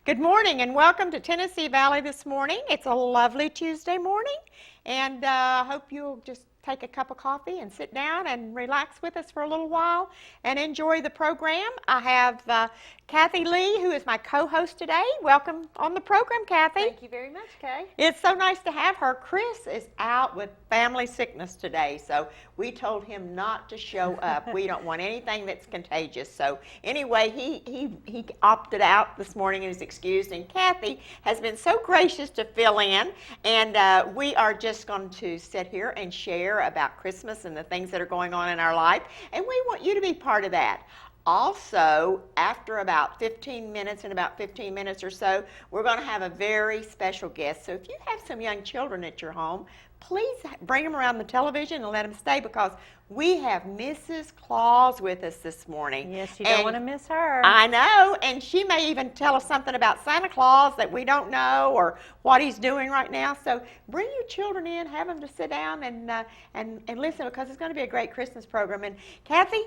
Good morning and welcome to Tennessee Valley this morning. It's a lovely Tuesday morning, and I hope you'll just take a cup of coffee and sit down and relax with us for a little while and enjoy the program. I have Kathy Lee, who is my co-host today. Welcome on the program, Kathy. Thank you very much, Kay. It's so nice to have her. Chris is out with family sickness today, so we told him not to show up. We don't want anything that's contagious. So anyway, he opted out this morning and is excused, and Kathy has been so gracious to fill in, and we are just going to sit here and share about Christmas and the things that are going on in our life, and we want you to be part of that. Also, after about 15 minutes or so, we're going to have a very special guest. So if you have some young children at your home, please bring them around the television and let them stay, because we have Mrs. Claus with us this morning. Yes, you don't want to miss her. I know, and she may even tell us something about Santa Claus that we don't know or what he's doing right now. So bring your children in, have them to sit down and listen, because it's going to be a great Christmas program. And Kathy,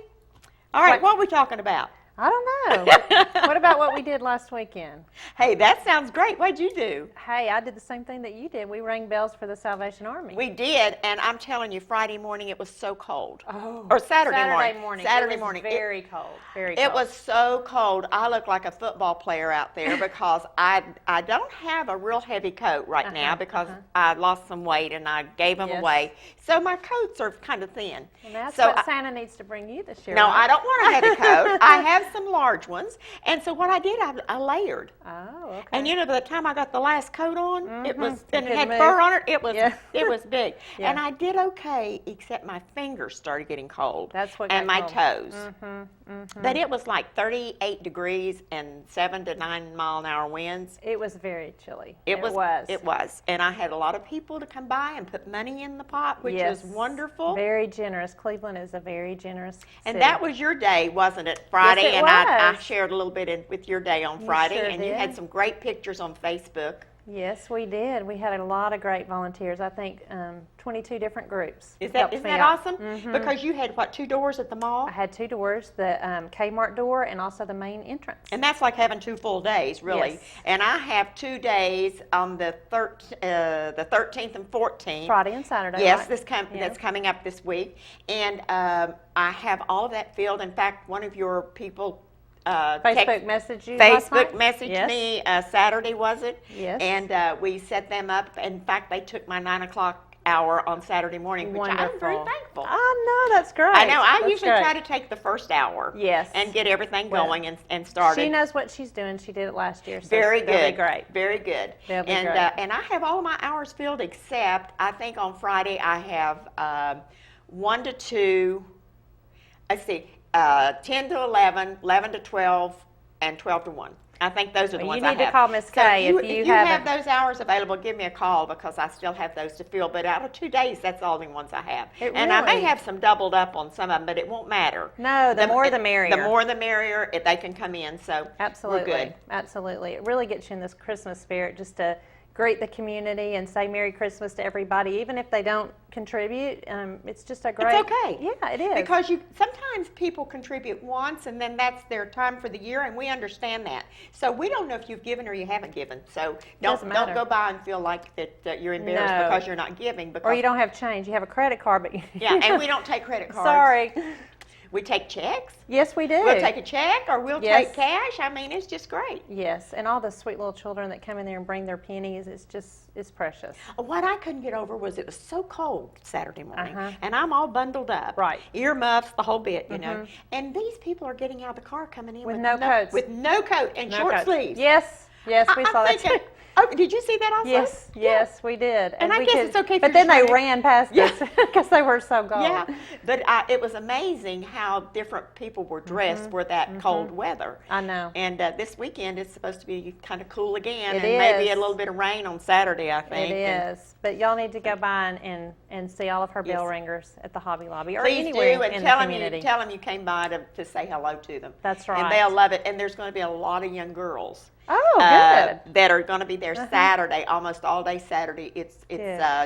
all right, what are we talking about? I don't know. What about what we did last weekend? Hey, that sounds great. What'd you do? Hey, I did the same thing that you did. We rang bells for the Salvation Army. We did, and I'm telling you, Friday morning it was so cold. Oh. Or Saturday morning. Saturday it was morning. Very cold. Very cold. It was so cold. I look like a football player out there because I don't have a real heavy coat right now because I lost some weight and I gave them away. So my coats are kind of thin. And that's what Santa needs to bring you this year. No, right? I don't want a heavy coat. I have some large ones. And so what I did, I layered. Oh, okay. And you know, by the time I got the last coat on, it was, and it had move. fur on it, it was big. Yeah. And I did okay, except my fingers started getting cold. That's what and got my cold. toes. But it was like 38 degrees and 7 to 9 mile an hour winds. It was very chilly. It was. And I had a lot of people to come by and put money in the pot, which was wonderful. Very generous. Cleveland is a very generous And city. that was your day, wasn't it? Friday. Yes, it and was. I shared a little bit with your day on Friday. sure and you did. had some great pictures on Facebook. Yes, we did. We had a lot of great volunteers. I think 22 different groups. Isn't that helped me out. awesome? Because you had, what, 2 doors at the mall? I had 2 doors, the Kmart door and also the main entrance. And that's like having 2 full days, really. Yes. And I have 2 days on the 13th and 14th. Friday and Saturday. Yes, right? that's coming up this week. And I have all of that filled. In fact, one of your people Facebook messaged you last night? messaged me Saturday, was it? Yes. And we set them up. In fact, they took my 9 o'clock hour on Saturday morning, which I'm very thankful. I know, that's great. I know. I That's usually great. try to take the first hour. Yes. And get everything going and started. She knows what she's doing. She did it last year. So Very good. They'll be great. Very good. They'll be and great. And I have all of my hours filled, except I think on Friday I have 1 to 2. Let's see, 10 to 11, 11 to 12, and 12 to 1. I think those are the ones I have. You need to call Miss Kay So if you have haven't. those hours available, give me a call, because I still have those to fill. But out of 2 days, that's all the ones I have. And I may have some doubled up on some of them, but it won't matter. No, the more the merrier. The more the merrier, if they can come in. So Absolutely. we're good. Absolutely. It really gets you in this Christmas spirit just to greet the community and say Merry Christmas to everybody, even if they don't contribute. It's just a great. It's okay. Yeah, it is. Because sometimes people contribute once, and then that's their time for the year, and we understand that. So we don't know if you've given or you haven't given. So don't go by and feel like that you're embarrassed because you're not giving. Because, or you don't have change. You have a credit card, but yeah, and we don't take credit cards. Sorry. We take checks. Yes, we do. We'll take a check, or we'll take cash. I mean, it's just great. Yes, and all the sweet little children that come in there and bring their pennies, it's precious. What I couldn't get over was it was so cold Saturday morning, and I'm all bundled up. Right. Earmuffs, the whole bit, you know. And these people are getting out of the car coming in with no coats. With no coat and short sleeves. Yes, we saw that too. Oh, did you see that also? Yes, we did. And I guess it's okay. But then they ran past us because they were so cold. Yeah, but it was amazing how different people were dressed for that cold weather. I know. And this weekend is supposed to be kind of cool again, It and maybe a little bit of rain on Saturday, I think. It is. But y'all need to go by and see all of her bell ringers at the Hobby Lobby or Please anywhere do, and in tell the them community. tell them you came by to say hello to them. That's right. And they'll love it. And there's going to be a lot of young girls. Oh, good. That are going to be there Saturday, almost all day Saturday. It's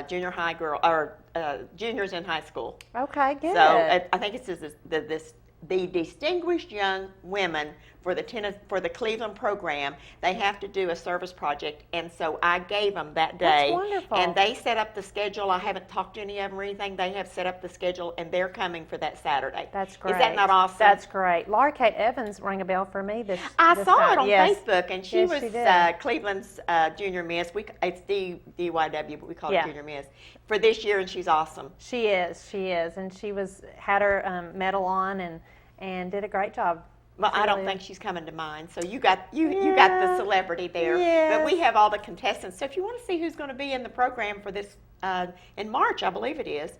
junior high girl or juniors in high school. Okay, good. So I think it's the distinguished young women for the Cleveland program, they have to do a service project, and so I gave them that day. That's wonderful. And they set up the schedule. I haven't talked to any of them or anything. They have set up the schedule, and they're coming for that Saturday. That's great. Is that not awesome? That's great. Laura Kate Evans rang a bell for me this I this saw time. it on Yes. Facebook, and she Yes, was she did. Cleveland's junior miss. It's DYW, but we call Yeah. it junior miss for this year, and she's awesome. She is, and she had her medal on and did a great job. Well, She I don't really- think she's coming to mine, so you got the celebrity there. But we Yes. have all the contestants. So if you want to see who's going to be in the program for this in March, I believe it is,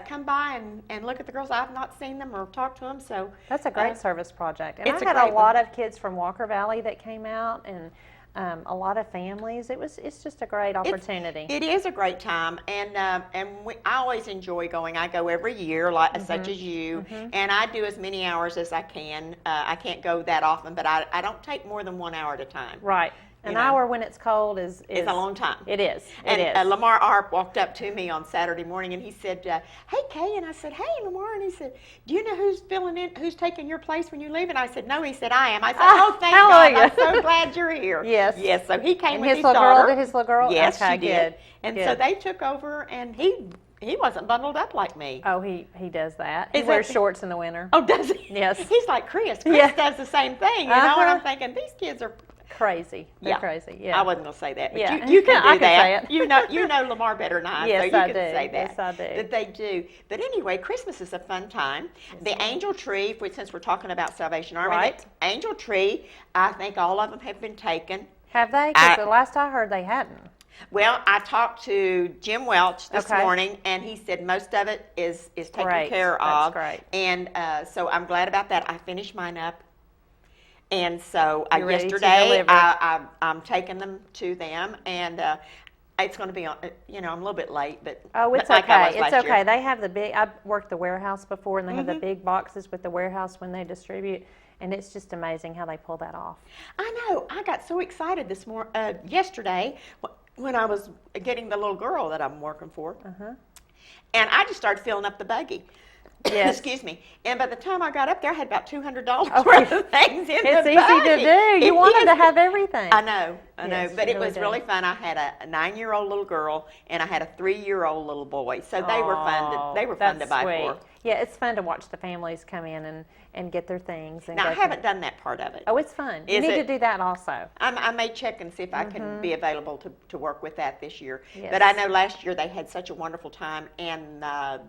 come by and look at the girls. I've not seen them or talked to them, so That's a great service project. And it's I a had a great lot of kids from Walker Valley that came out, and a lot of families. It's just a great opportunity. It is a great time, and I always enjoy going. I go every year, like such as you, and I do as many hours as I can. I can't go that often, but I don't take more than 1 hour at a time. Right. An hour when it's cold is It's a long time. It is. And It is. Lamar Arp walked up to me on Saturday morning, and he said, "Hey, Kay," and I said, "Hey, Lamar," and he said, "Do you know who's taking your place when you leave?" And I said, "No." He said, "I am." I said, "Oh, thank God! I'm so glad you're here." Yes. Yes. So he came And with his his little daughter. girl did his little girl? Yes, Okay, she did. good, And good. so they took over, and he wasn't bundled up like me. Oh, he does that. He Is wears that- shorts in the winter. Oh, does he? Yes. He's like Chris. Chris Yeah. does the same thing, you know. And I'm Uh-huh. thinking these kids are. Crazy. They're Yeah. crazy. Yeah. I wasn't going to say that, but Yeah. you can do I can that. say it. You know Lamar better than I, Yes, so you I can do. say that. Yes, I do. That they do. But anyway, Christmas is a fun time. The angel tree, since we're talking about Salvation Army, Right. the angel tree, I think all of them have been taken. Have they? Because the last I heard, they hadn't. Well, I talked to Jim Welch this Okay. morning, and he said most of it is taken Great. care That's of. great. And so I'm glad about that. I finished mine up. And so You're ready to yesterday deliver. I'm taking them to them, and it's going to be on. I'm a little bit late, but Oh, it's like I was okay. It's last okay. year. They have the big. I've worked the warehouse before, and they have Mm-hmm. the big boxes with the warehouse when they distribute, and it's just amazing how they pull that off. I know. I got so excited yesterday when I was getting the little girl that I'm working for, and I just started filling up the buggy. Yes. Excuse me. And by the time I got up there, I had about $200 Oh, worth of things in the It's buggy. easy to do. You It wanted to is. have everything. I know, Yes, but you it really was did. really fun. I had a 9-year-old little girl and I had a 3-year-old little boy, so they were fun. They were fun to That's buy sweet. for. Yeah, it's fun to watch the families come in and get their things. And Now go I through haven't it. done that part of it. Oh, it's fun. You Is need to it? do that also. I may check and see if I can be available to work with that this year. Yes. But I know last year they had such a wonderful time, and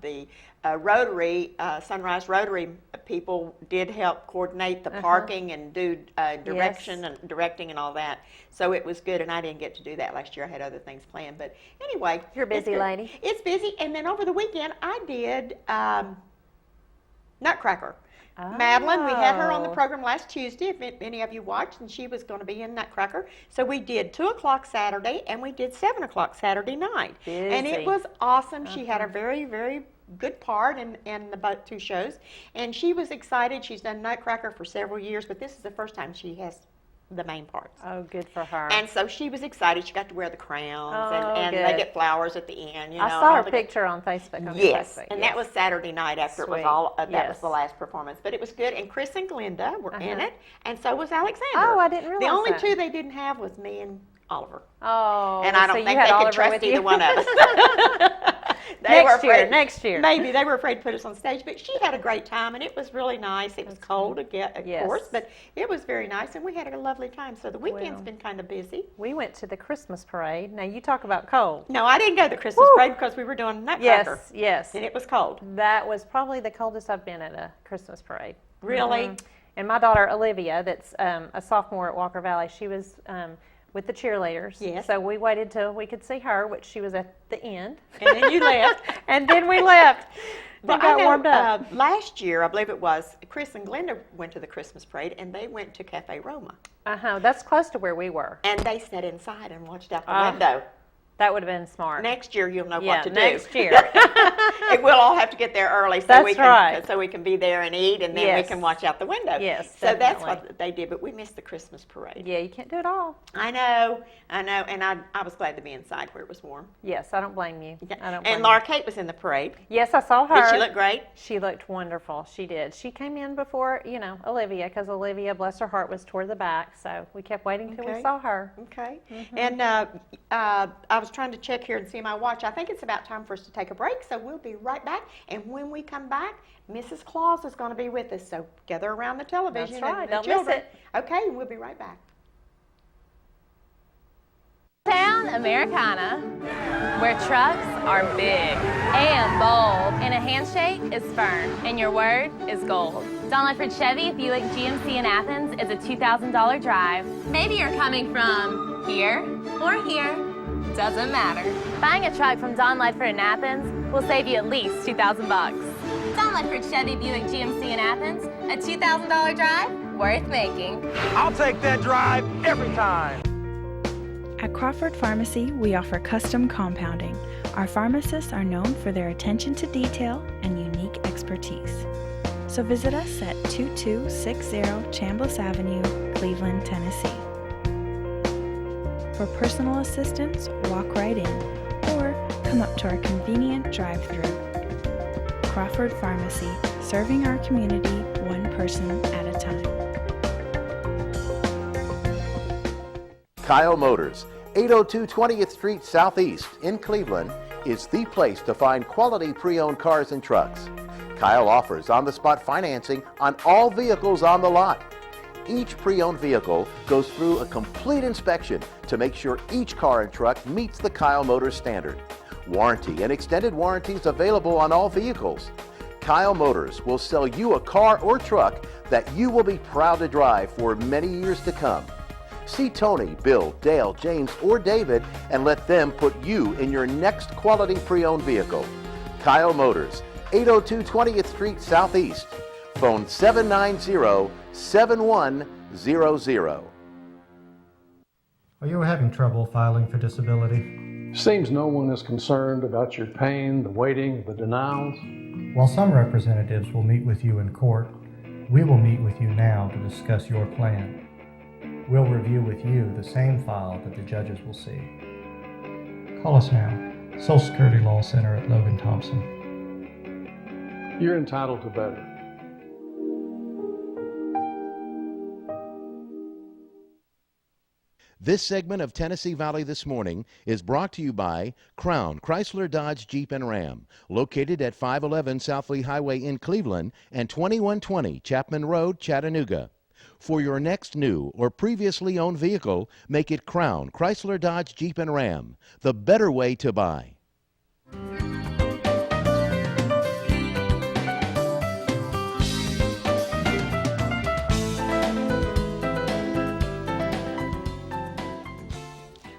the Rotary, Sunrise Rotary people did help coordinate the parking and do direction and directing and all that. So it was good, and I didn't get to do that last year. I had other things planned. But anyway. You're a it's busy good. lady. It's busy, and then over the weekend I did Nutcracker. Madeline, we had her on the Oh. program last Tuesday, if any of you watched, and she was going to be in Nutcracker. So we did 2 o'clock Saturday, and we did 7 o'clock Saturday night. And Busy. it was awesome. She had a very, very good part in the both 2 shows, and she was excited. She's done Nutcracker for several years, but this is the first time she has the main parts. Oh, good for her. And so she was excited. She got to wear the crowns, Oh, and good. they get flowers at the end. You know, I and saw all her the- picture on Facebook. On Yes, Facebook. and that was Saturday night after it was Sweet. all. That was Yes. the last performance, but it was good. And Chris and Glenda were in Uh-huh. it, and so was Alexander. Oh, I didn't The realize only that. 2 they didn't have was me and Oliver, Oh, and I so don't you think had they Oliver could trust with either you? one of us. Next year. Maybe they were afraid to put us on stage, but she had a great time, and it was really nice. It was cold again, of Yes. course, but it was very nice, and we had a lovely time. So the weekend's Well. been kind of busy. We went to the Christmas parade. Now you talk about cold. No, I didn't go to the Christmas Woo. parade because we were doing Nutcracker, Yes, yes. and it was cold. That was probably the coldest I've been at a Christmas parade. Really? Mhm. And my daughter Olivia, that's a sophomore at Walker Valley, she was with the cheerleaders. Yes. So we waited till we could see her, which she was at the end. And then you left. And then we left. We Well, got I know, warmed up. last year, I believe it was, Chris and Glenda went to the Christmas parade, and they went to Cafe Roma. That's close to where we were. And they sat inside and watched out the Ah. window. That would have been smart. Next year you'll know Yeah, what to do. next year. And we'll all have to get there early so That's we can right. so we can be there and eat, and then we Yes. can watch out the window. Yes, So that's definitely. what they did, but we missed the Christmas parade. Yeah, you can't do it all. I know, and I was glad to be inside where it was warm. Yes, I don't blame you. I don't blame And Laura you. Kate was in the parade. Yes, I saw her. Did she look great? She looked wonderful. She did. She came in before, Olivia, because Olivia, bless her heart, was toward the back. So we kept waiting till we Okay. saw her. Okay. And I was trying to check here and see my watch. I think it's about time for us to take a break, so we'll be right back. And when we come back, Mrs. Claus is going to be with us. So gather around the television. That's right. And the Don't miss children. it. Okay, we'll be right back. Town Americana, where trucks are big and bold, and a handshake is firm, and your word is gold. Don Ledford Chevy Buick GMC in Athens is a $2,000 drive. Maybe you're coming from here or here, doesn't matter. Buying a truck from Don Ledford in Athens will save you at least $2,000 bucks. Don Ledford Chevy Buick GMC in Athens, a $2,000 drive worth making. I'll take that drive every time. At Crawford Pharmacy, we offer custom compounding. Our pharmacists are known for their attention to detail and unique expertise. So visit us at 2260 Chambliss Avenue, Cleveland, Tennessee. For personal assistance, walk right in or come up to our convenient drive-thru. Crawford Pharmacy, serving our community one person at a time. Kyle Motors, 802 20th Street Southeast in Cleveland, is the place to find quality pre-owned cars and trucks. Kyle offers on-the-spot financing on all vehicles on the lot. Each pre-owned vehicle goes through a complete inspection to make sure each car and truck meets the Kyle Motors standard. Warranty and extended warranties available on all vehicles. Kyle Motors will sell you a car or truck that you will be proud to drive for many years to come. See Tony, Bill, Dale, James, or David and let them put you in your next quality pre-owned vehicle. Kyle Motors, 802 20th Street Southeast. Phone 790-7100. Are you having trouble filing for disability? Seems no one is concerned about your pain, the waiting, the denials. While some representatives will meet with you in court, we will meet with you now to discuss your plan. We'll review with you the same file that the judges will see. Call us now, Social Security Law Center at Logan Thompson. You're entitled to better. This segment of Tennessee Valley This Morning is brought to you by Crown Chrysler Dodge Jeep and Ram, located at 511 South Lee Highway in Cleveland and 2120 Chapman Road, Chattanooga. For your next new or previously owned vehicle, make it Crown Chrysler Dodge Jeep and Ram, the better way to buy.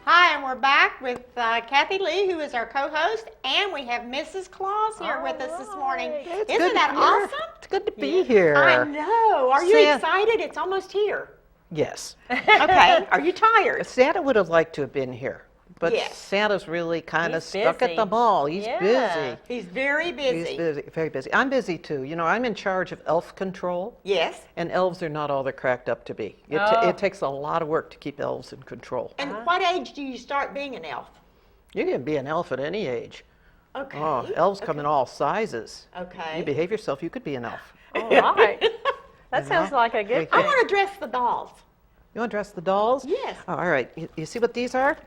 Hi, and we're back with Kathy Lee, who is our co-host, and we have Mrs. Claus here with us this morning. Isn't that awesome? It's good to be here. I know. Are you Santa- excited? It's almost here. Yes. Okay. Are you tired? Santa would have liked to have been here, but Yes. Santa's really kind of He's stuck at busy. the mall. He's Yeah. busy. He's very busy. He's busy, very busy. I'm busy too. You know, I'm in charge of elf control, Yes. and elves are not all they're cracked up to be. Oh. It takes a lot of work to keep elves in control. And what age do you start being an elf? You can be an elf at any age. Okay. Oh, elves come in all sizes. Okay. You behave yourself, you could be an elf. All right. That sounds like a good I thing. want to dress the dolls. You want to dress the dolls? Yes. Oh, all right. You see what these are?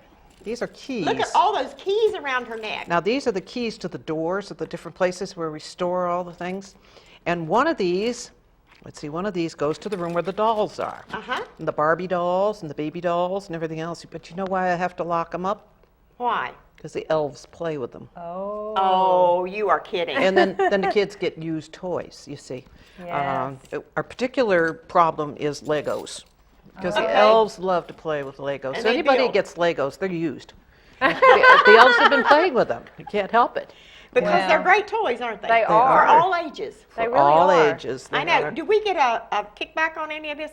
These are keys. Look at all those keys around her neck. Now, these are the keys to the doors of the different places where we store all the things. And one of these, let's see, one of these goes to the room where the dolls are. Uh-huh. And the Barbie dolls and the baby dolls and everything else. But you know why I have to lock them up? Why? Because the elves play with them. Oh, you are kidding. And then the kids get used toys, you see. Yes. Our particular problem is Legos. Because Okay. the elves love to play with Legos. And So they anybody build. gets Legos, they're used. The elves have been playing with them. You can't help it. Because Yeah. they're great toys, aren't they? They For are. all ages. They For really all are. ages. I they know. are. Do we get a kickback on any of this?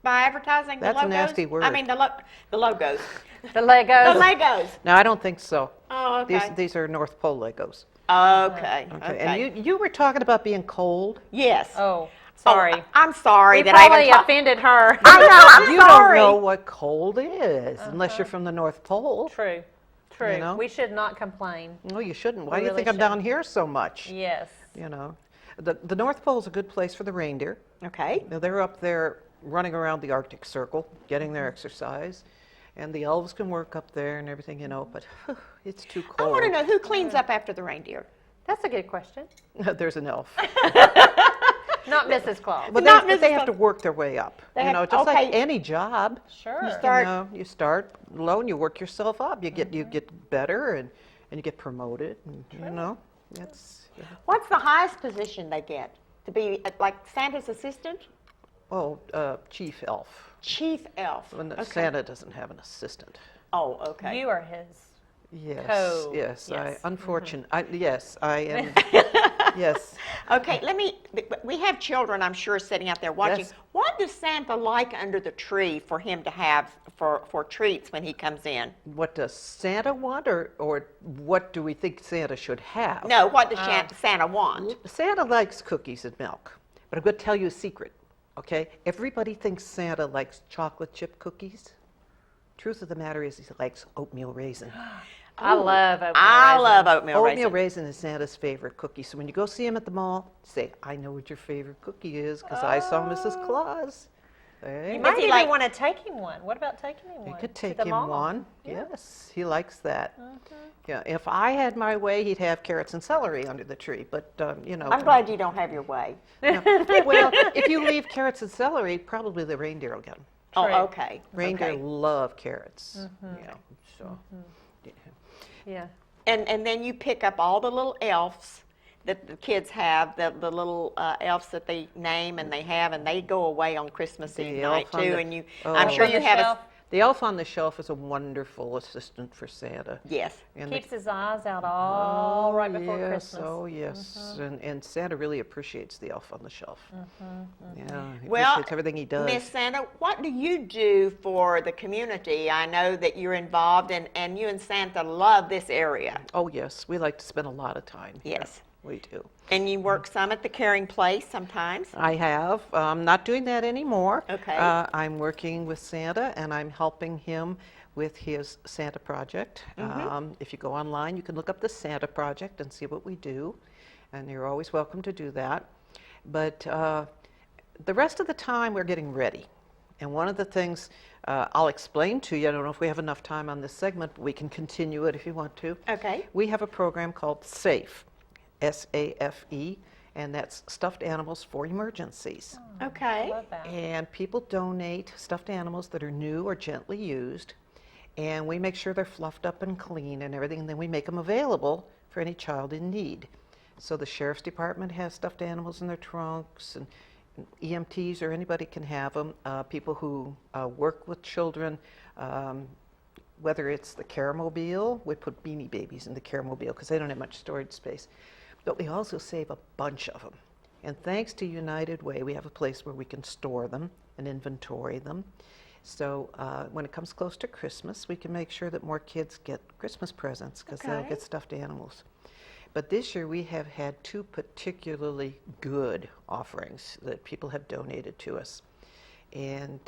by advertising the That's a logos? nasty word. I mean, the logos. The Legos. The Legos. No, I don't think so. Oh, okay. These are North Pole Legos. Okay. Okay. And you were talking about being cold. Yes. Oh, sorry. Oh, I'm sorry We that I probably even talked. offended her. I know. I'm You sorry. don't know what cold is unless you're from the North Pole. True. True. You know? We should not complain. No, you shouldn't. Why We do you really think I'm down shouldn't. here so much? Yes. You know, the North Pole is a good place for the reindeer. Okay. Now, they're up there running around the Arctic Circle, getting their exercise, and the elves can work up there and everything, you know. But it's too I cold. want to know who cleans up after the reindeer. That's a good question. There's an elf. Not Mrs. Claus. But Not they Mrs. have to work their way up. They You have- know, just okay. like any job. Sure. Start- You start low and you work yourself up. You get better and you get promoted. And, you know, that's What's the highest position they get? To be like Santa's assistant? chief elf. Chief elf. When Okay. Santa doesn't have an assistant. Oh, okay. You are his. Yes, Co- yes. yes. Yes, I am. Yes. Okay, we have children, I'm sure, sitting out there watching. Yes. What does Santa like under the tree for him to have for treats when he comes in? What does Santa want, or what do we think Santa should have? No, what does Santa want? Santa likes cookies and milk, but I'm going to tell you a secret, okay? Everybody thinks Santa likes chocolate chip cookies. Truth of the matter is he likes oatmeal raisin. I love oatmeal I raisin. love oatmeal Oatmeal raisin. raisin is Santa's favorite cookie. So when you go see him at the mall, say, I know what your favorite cookie is because I saw Mrs. Claus. Hey. You might he even like- want to take him one. What about taking him You one? could to take the him mall? one. Yes, he likes that. Yeah, if I had my way, he'd have carrots and celery under the tree. But you know, I'm glad you don't have your way. well, if you leave carrots and celery, probably the reindeer will get them. Oh, True. okay. Reindeer Okay. love carrots. You know, so Yeah. And then you pick up all the little elves that the kids have, the little elves that they name and they go away on Christmas The Eve elf night on too. the- And you, oh. I'm sure On you the have shelf. the elf on the shelf is a wonderful assistant for Santa. yes. And Keeps his eyes out all right before yes, Christmas. Oh, yes. And Santa really appreciates the elf on the shelf. Yeah, he Well, appreciates everything he does. Miss Santa, what do you do for the community? I know that you're involved and you and Santa love this area. Oh, yes. We like to spend a lot of time here. Yes. We do. And you work some at the Caring Place sometimes. I have. I'm not doing that anymore. Okay. I'm working with Santa, and I'm helping him with his Santa project. If you go online, you can look up the Santa project and see what we do, and you're always welcome to do that. But the rest of the time, we're getting ready. And one of the things I'll explain to you, I don't know if we have enough time on this segment, but we can continue it if you want to. Okay. We have a program called SAFE, S-A-F-E, and that's Stuffed Animals for Emergencies. Okay. Love that. And people donate stuffed animals that are new or gently used, and we make sure they're fluffed up and clean and everything, and then we make them available for any child in need. So the Sheriff's Department has stuffed animals in their trunks, and EMTs or anybody can have them. People who work with children, whether it's the Caramobile, we put Beanie Babies in the Caramobile because they don't have much storage space. But we also save a bunch of them. And thanks to United Way, we have a place where we can store them and inventory them. So when it comes close to Christmas, we can make sure that more kids get Christmas presents because they'll Okay. get stuffed animals. But this year we have had two particularly good offerings that people have donated to us. And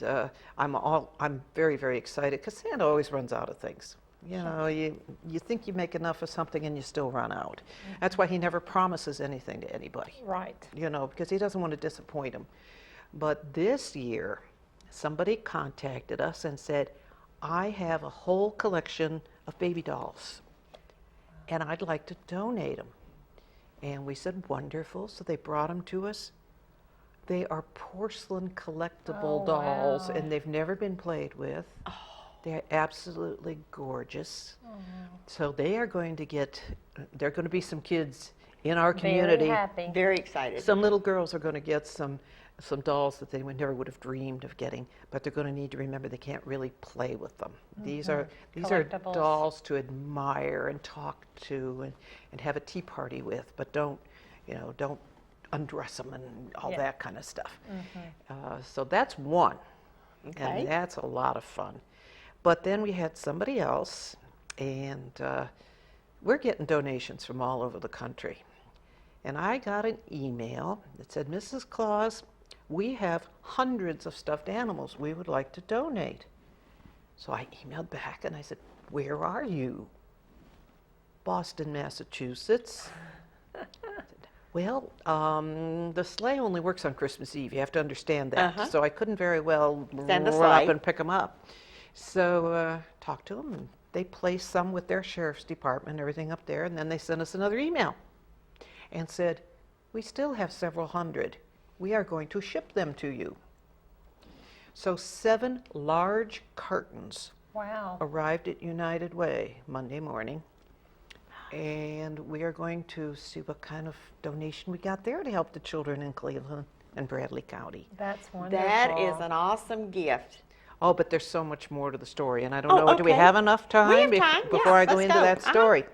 I'm very, very excited because Santa always runs out of things. You know, you think you make enough of something and you still run out. That's why he never promises anything to anybody. Right. You know, because he doesn't want to disappoint them. But this year, somebody contacted us and said, I have a whole collection of baby dolls, and I'd like to donate them. And we said, wonderful. So they brought them to us. They are porcelain collectible dolls, and they've never been played with. They're absolutely gorgeous. So they are going to there are going to be some kids in our community. Very happy. Very excited. Some little girls are going to get some dolls that they never would have dreamed of getting, but they're going to need to remember they can't really play with them. These are Collectibles. dolls to admire and talk to and have a tea party with, but don't undress them and all that kind of stuff. So that's one. Okay. And that's a lot of fun. But then we had somebody else, and we're getting donations from all over the country. And I got an email that said, Mrs. Claus, we have hundreds of stuffed animals we would like to donate. So I emailed back and I said, where are you? Boston, Massachusetts. Well, the sleigh only works on Christmas Eve. You have to understand that. So I couldn't very well Send the run up sleigh. and pick them up. So talked to them, and they placed some with their sheriff's department, everything up there, and then they sent us another email and said, we still have several hundred. We are going to ship them to you. So 7 large cartons Wow. arrived at United Way Monday morning. And we are going to see what kind of donation we got there to help the children in Cleveland and Bradley County. That's wonderful. That is an awesome gift. Oh, but there's so much more to the story, and I don't Oh, know, do we okay. have enough time, We have time, before yeah, I go let's into go. that story?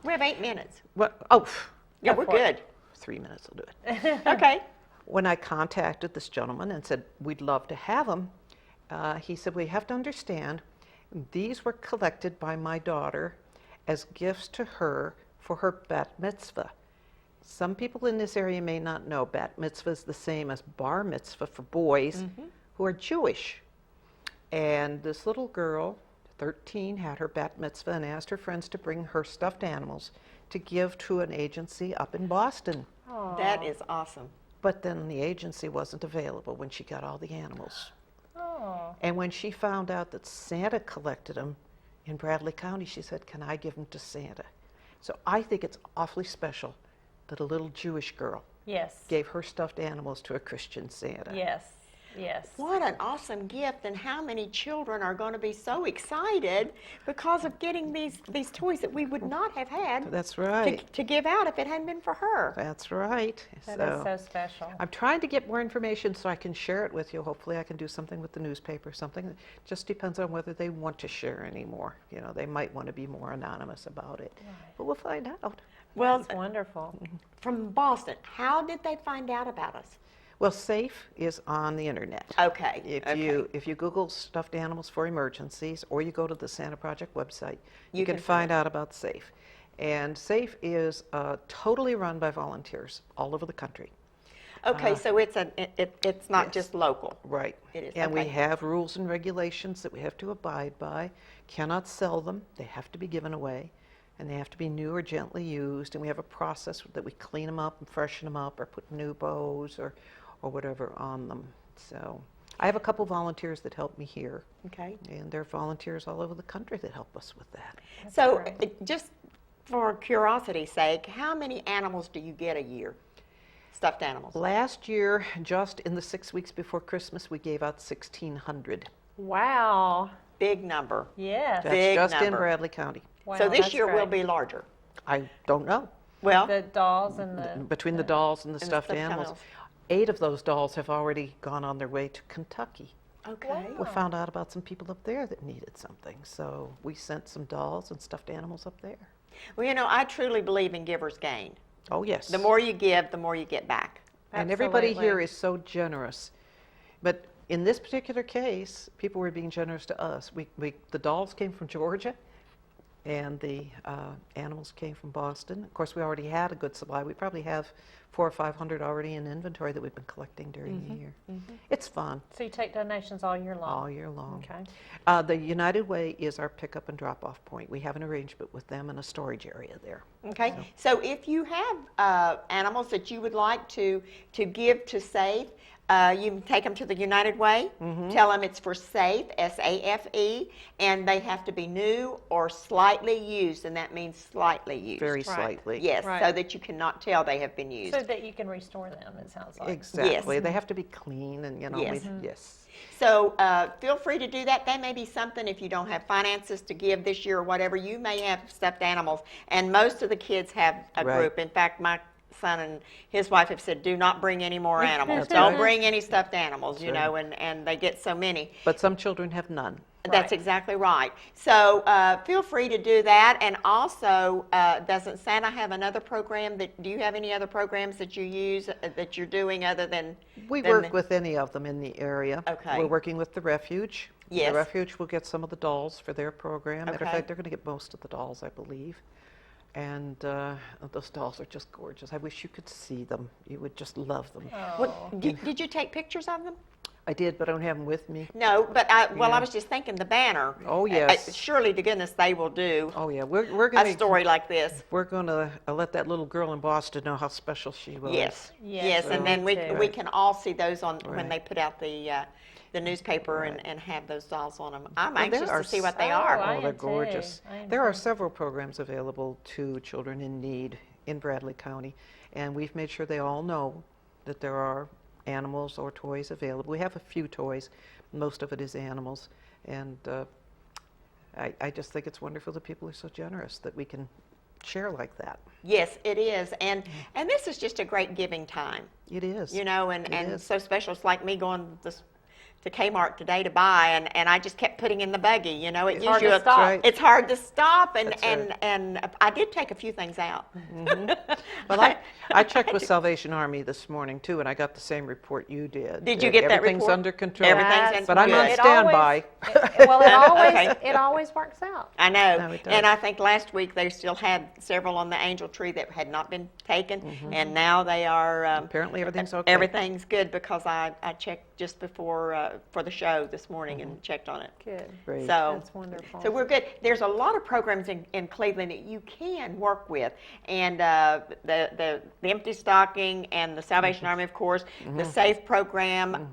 We have 8 minutes. Oh, Yeah, we're good. 3 minutes will do it. Okay. When I contacted this gentleman and said, we'd love to have them, he said, we have to understand, these were collected by my daughter as gifts to her for her bat mitzvah. Some people in this area may not know bat mitzvah is the same as bar mitzvah for boys who are Jewish. And this little girl, 13, had her bat mitzvah and asked her friends to bring her stuffed animals to give to an agency up in Boston. That is awesome. But then the agency wasn't available when she got all the animals. Oh. And when she found out that Santa collected them in Bradley County, she said, can I give them to Santa? So I think it's awfully special that a little Jewish girl Yes. gave her stuffed animals to a Christian Santa. Yes. Yes. What an awesome gift, and how many children are going to be so excited because of getting these toys that we would not have had That's right. to give out if it hadn't been for her. That's right. That is so special. I'm trying to get more information so I can share it with you. Hopefully I can do something with the newspaper, something. It just depends on whether they want to share anymore. You know, they might want to be more anonymous about it. But we'll find out. Well, That's wonderful. from Boston, how did they find out about us? Well, SAFE is on the internet. Okay. If you Google stuffed animals for emergencies, or you go to the Santa Project website, you You can can find out about SAFE. And SAFE is totally run by volunteers all over the country. Okay, so it's it's not yes. just local. Right. It is, And we okay. have rules and regulations that we have to abide by. Cannot sell them. They have to be given away. And they have to be new or gently used. And we have a process that we clean them up and freshen them up, or put new bows or whatever on them. So I have a couple volunteers that help me here. Okay. And there are volunteers all over the country that help us with that. So just for curiosity's sake, how many animals do you get a year? Stuffed animals? Last year, just in the 6 weeks before Christmas, we gave out 1,600. Wow. Big number. Yes. That's Big just in number. Bradley County. Wow, So this that's year will great. be larger. I don't know. Well, The dolls and the. Between the dolls and the and the stuffed stuffed animals, animals. 8 of those dolls have already gone on their way to Kentucky. okay. We found out about some people up there that needed something, so we sent some dolls and stuffed animals up there. Well, you know, I truly believe in giver's gain. Oh, yes. The more you give, the more you get back. And everybody Absolutely. here is so generous. But in this particular case, people were being generous to us. The dolls came from Georgia, and the animals came from Boston. Of course, we already had a good supply. We probably have 400 or 500 already in inventory that we've been collecting during the year. It's fun So you take donations all year long? all year long. Okay. The United Way is our pickup and drop-off point. We have an arrangement with them and a storage area there. Okay, so if you have animals that you would like to give to SAFE, you can take them to the United Way, tell them it's for SAFE, S-A-F-E, and they have to be new or slightly used, and that means slightly used. Very slightly. Yes, Right. so that you cannot tell they have been used. So that you can restore them, it sounds like. Exactly. They have to be clean and, you know, Yes. yes. So feel free to do that. That may be something, if you don't have finances to give this year or whatever, you may have stuffed animals. And most of the kids have a Right. group. In fact, my son and his wife have said, do not bring any more animals. That's Don't right. bring any stuffed animals, you That's know, and they get so many. But some children have none. That's exactly right. So feel free to do that. And also, doesn't Santa have another program? Do you have any other programs that you use that you're doing other than? We work with any of them in the area. Okay. We're working with the Refuge. Yes. The Refuge will get some of the dolls for their program. Matter of Okay. fact, they're going to get most of the dolls, I believe. And those dolls are just gorgeous. I wish you could see them. You would just love them. Did you take pictures of them? I did, but I don't have them with me. No, but I Yeah. was just thinking the banner. Oh, yes. Surely to goodness they will do Oh yeah, we're a going story like this. We're going to let that little girl in Boston know how special she was. Yes, Yes, yes, and then we too. can all see those on when Right. they put out the newspaper and have those dolls on them. I'm Well, there anxious are to see what they Oh, are. I Oh, they're am too. gorgeous. I am There are too. several programs available to children in need in Bradley County, and we've made sure they all know that there are animals or toys available. We have a few toys. Most of it is animals, and I just think it's wonderful that people are so generous that we can share like that. Yes, it is, and this is just a great giving time. It is. You know, It and is. so special. It's like me going to Kmart today to buy, and I just kept putting in the buggy. You know, it gives hard you to a stop. Right. It's hard to stop, and That's right. and I did take a few things out. Well, I checked with Salvation Army this morning too, and I got the same report you did. Did you get that Everything's report? under control. Everything's in But I'm on good. It standby. Well, Okay. it always works out. I know, No, it does. and I think last week they still had several on the angel tree that had not been taken, and now they are. Apparently everything's okay. Everything's good because I checked just before for the show this morning and checked on it. Good. Great. So That's wonderful. So we're good. There's a lot of programs in Cleveland that you can work with, and the Empty Stocking and the Salvation Army, of course, the Safe program,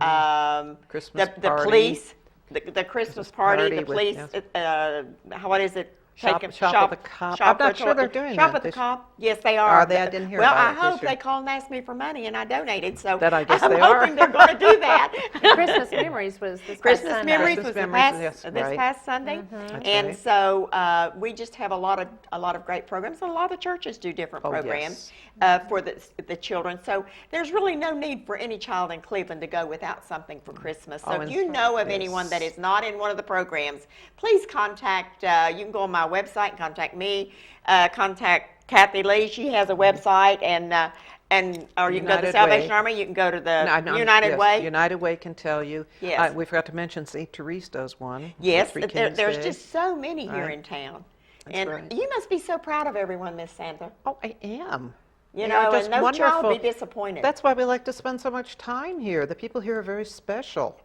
Christmas the party. police, the Christmas party, the party with- police. yes. What is it? Shop at the Cop. I'm for not a sure they're toy- doing Shop that at the this- Cop. Yes, they are. Are they? I didn't hear Well, about I it this hope year. they called and asked me for money, and I donated. So That I guess I'm they are. hoping they're going to do that. Christmas Memories was this past Christmas Sunday. Memories Christmas was Memories, this yes, right. past Sunday, That's and right. so we just have a lot of great programs. A lot of churches do different Oh, programs for the children. So there's really no need for any child in Cleveland to go without something for Christmas. So Oh, if and you know of yes. anyone that is not in one of the programs, please contact. You can go on my website and contact me. Contact Kathy Lee. She has a website and. Or you can go to the United Salvation Way. Army. You can go to the No, United yes, Way. United Way can tell you. Yes. We forgot to mention St. Therese does one. Yes, Three there's Kings Day. just so many here Right. in town. That's And right. you must be so proud of everyone, Miss Santa. Oh, I am. You They are know, just and no child wonderful. will be disappointed. That's why we like to spend so much time here. The people here are very special.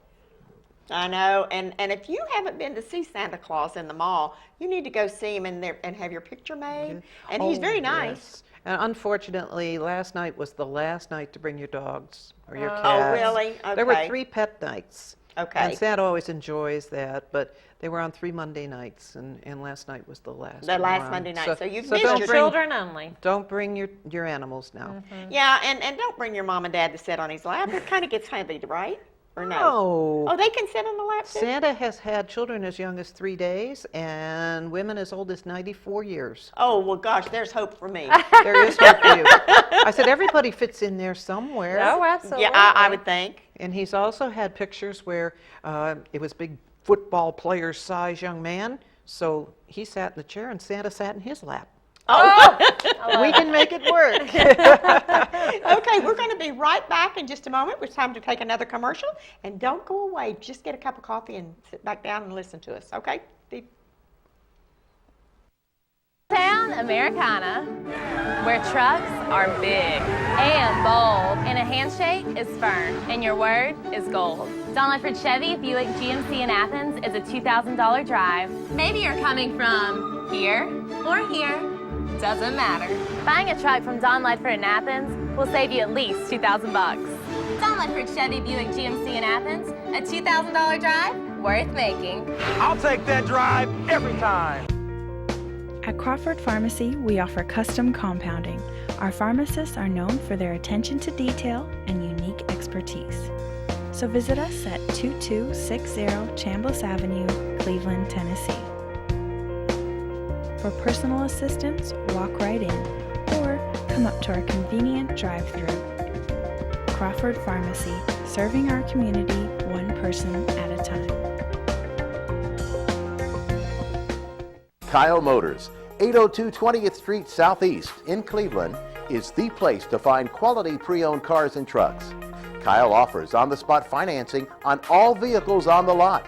I know, and if you haven't been to see Santa Claus in the mall, you need to go see him and have your picture made. And he's Oh, very nice. yes. And unfortunately, last night was the last night to bring your dogs or your cats. Oh, really? There were Okay. 3 pet nights. Okay. And Santa always enjoys that, but they were on 3 Monday nights, and last night was the last. The last one. Monday night. So you've so missed don't your- bring, Children only. don't bring your animals now. Yeah, and don't bring your mom and dad to sit on his lap. It kind of gets heavy, right? Or no? No. Oh, they can sit on the lap too? Santa has had children as young as 3 days and women as old as 94 years. Oh, well, gosh, there's hope for me. There is hope for you. I said everybody fits in there somewhere. Oh, absolutely. Yeah, I would think. And he's also had pictures where it was big football player size young man. So he sat in the chair and Santa sat in his lap. Oh, We can make it work. okay, we're going to be right back in just a moment. It's time to take another commercial. And don't go away. Just get a cup of coffee and sit back down and listen to us, okay? Town Americana, where trucks are big and bold, and a handshake is firm, and your word is gold. Don Ledford Chevy Buick GMC in Athens is a $2,000 drive. Maybe you're coming from here or here, doesn't matter. Buying a truck from Don Ledford in Athens will save you at least $2,000 bucks. Don Ledford Chevy Buick GMC in Athens, a $2,000 drive worth making. I'll take that drive every time. At Crawford Pharmacy, we offer custom compounding. Our pharmacists are known for their attention to detail and unique expertise. So visit us at 2260 Chambliss Avenue, Cleveland, Tennessee. For personal assistance, walk right in or come up to our convenient drive-thru. Crawford Pharmacy, serving our community one person at a time. Kyle Motors, 802 20th Street Southeast in Cleveland, is the place to find quality pre-owned cars and trucks. Kyle offers on-the-spot financing on all vehicles on the lot.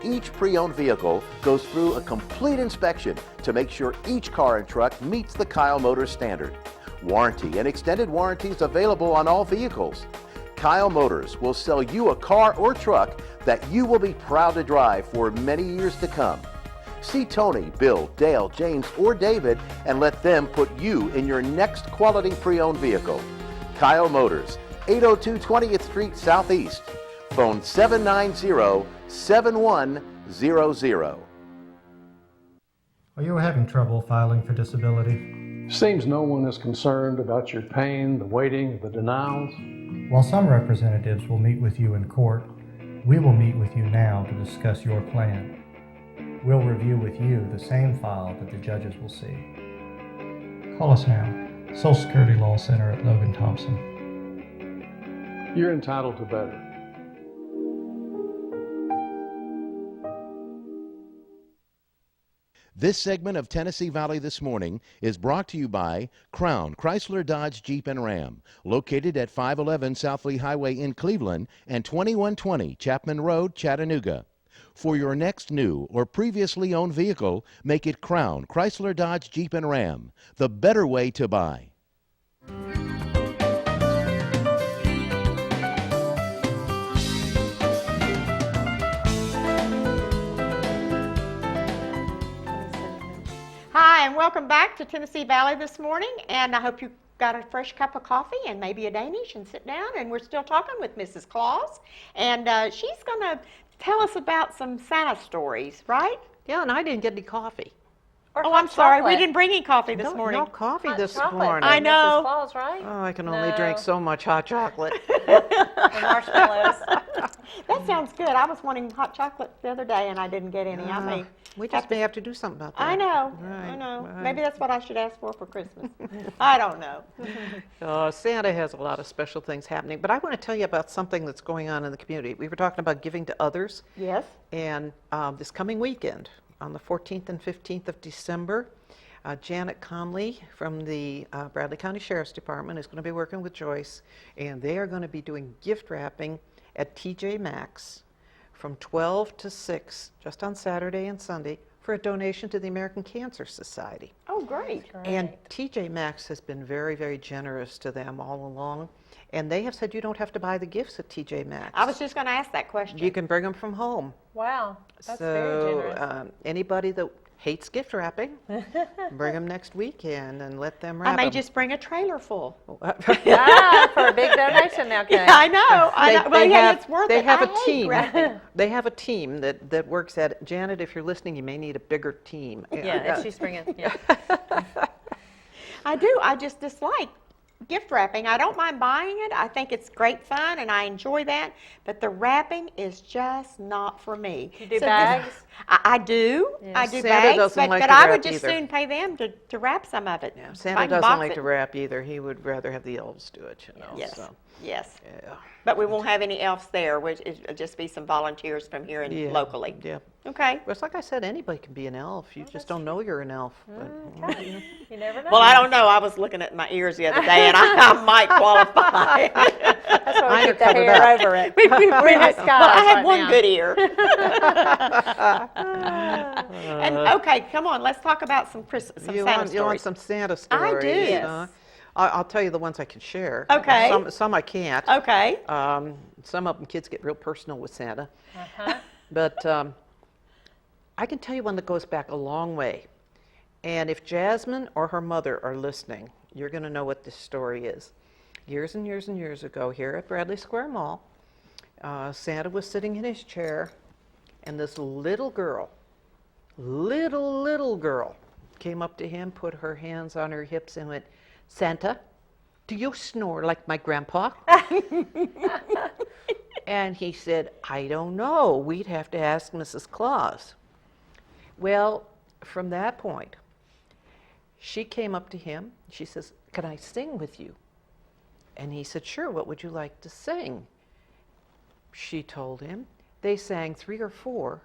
Each pre-owned vehicle goes through a complete inspection to make sure each car and truck meets the Kyle Motors standard. Warranty and extended warranties available on all vehicles. Kyle Motors will sell you a car or truck that you will be proud to drive for many years to come. See Tony, Bill, Dale, James, or David and let them put you in your next quality pre-owned vehicle. Kyle Motors, 802 20th Street Southeast. Phone 790-7100. Are you having trouble filing for disability? Seems no one is concerned about your pain, the waiting, the denials. While some representatives will meet with you in court, we will meet with you now to discuss your plan. We'll review with you the same file that the judges will see. Call us now, Social Security Law Center at Logan Thompson. You're entitled to better. This segment of Tennessee Valley This Morning is brought to you by Crown Chrysler Dodge Jeep and Ram, located at 511 South Lee Highway in Cleveland and 2120 Chapman Road, Chattanooga. For your next new or previously owned vehicle, make it Crown Chrysler Dodge Jeep and Ram, the better way to buy. Hi, and welcome back to Tennessee Valley This Morning, and I hope you got a fresh cup of coffee and maybe a Danish and sit down, and we're still talking with Mrs. Claus, and she's going to tell us about some Santa stories, right? Yeah, and I didn't get any coffee. Or Oh, hot I'm sorry, we chocolate. didn't bring any coffee this morning. No coffee Hot this chocolate morning. from I know. Mrs. Claus, right? Oh, I can only No. drink so much hot chocolate. The marshmallows. That sounds good. I was wanting hot chocolate the other day, and I didn't get any. I may We just may have to do something about that. I know, Right, I know. right. Maybe that's what I should ask for Christmas. I don't know. Santa has a lot of special things happening, but I want to tell you about something that's going on in the community. We were talking about giving to others, Yes? and this coming weekend, on the 14th and 15th of December, Janet Conley from the Bradley County Sheriff's Department is going to be working with Joyce, and they are going to be doing gift wrapping at TJ Maxx from 12 to 6, just on Saturday and Sunday, for a donation to the American Cancer Society. Oh, great. And TJ Maxx has been very, very generous to them all along. And they have said you don't have to buy the gifts at TJ Maxx. I was just going to ask that question. You can bring them from home. Wow, that's very generous. Anybody that hates gift wrapping, bring them next weekend and let them wrap I may them. just bring a trailer full. Ah, for a big donation now, Kay. Yeah, I know. Well, yeah, it's worth they it. have I a hate team. wrapping. They have a team that works at it. Janet, if you're listening, you may need a bigger team. Yeah, if she's bringing, yeah. I do. I just dislike gift wrapping. I don't mind buying it. I think it's great fun, and I enjoy that. But the wrapping is just not for me. You do bags? I do. I do Santa bags, doesn't like but to I wrap would just either. soon pay them to wrap some of it. Yeah, If I Santa can doesn't box like it. to wrap either. He would rather have the elves do it, you know. Yes. So, Yes. yeah. But we won't have any elves there. It'll just be some volunteers from here and Yeah, locally. Yeah. Okay. Well, it's like I said, anybody can be an elf. You just don't know you're an elf. But, You never know. Well, I don't know. I was looking at my ears the other day, and I might qualify. That's why we Mine keep are the covered hair up. over it. we We're in have, disguise well, I have right one now. good ear. And okay, come on, let's talk about some Santa you want stories. some Santa I stories? do. Yes. I'll tell you the ones I can share. Okay. Some I can't. Okay. Some of them kids get real personal with Santa. Uh-huh. But I can tell you one that goes back a long way. And if Jasmine or her mother are listening, you're going to know what this story is. Years and years and years ago, here at Bradley Square Mall, Santa was sitting in his chair, and this little girl, little girl, came up to him, put her hands on her hips, and went, "Santa, do you snore like my grandpa?" And he said, "I don't know. We'd have to ask Mrs. Claus." Well, from that point, she came up to him. She says, "Can I sing with you?" And he said, "Sure, what would you like to sing?" She told him. They sang 3 or 4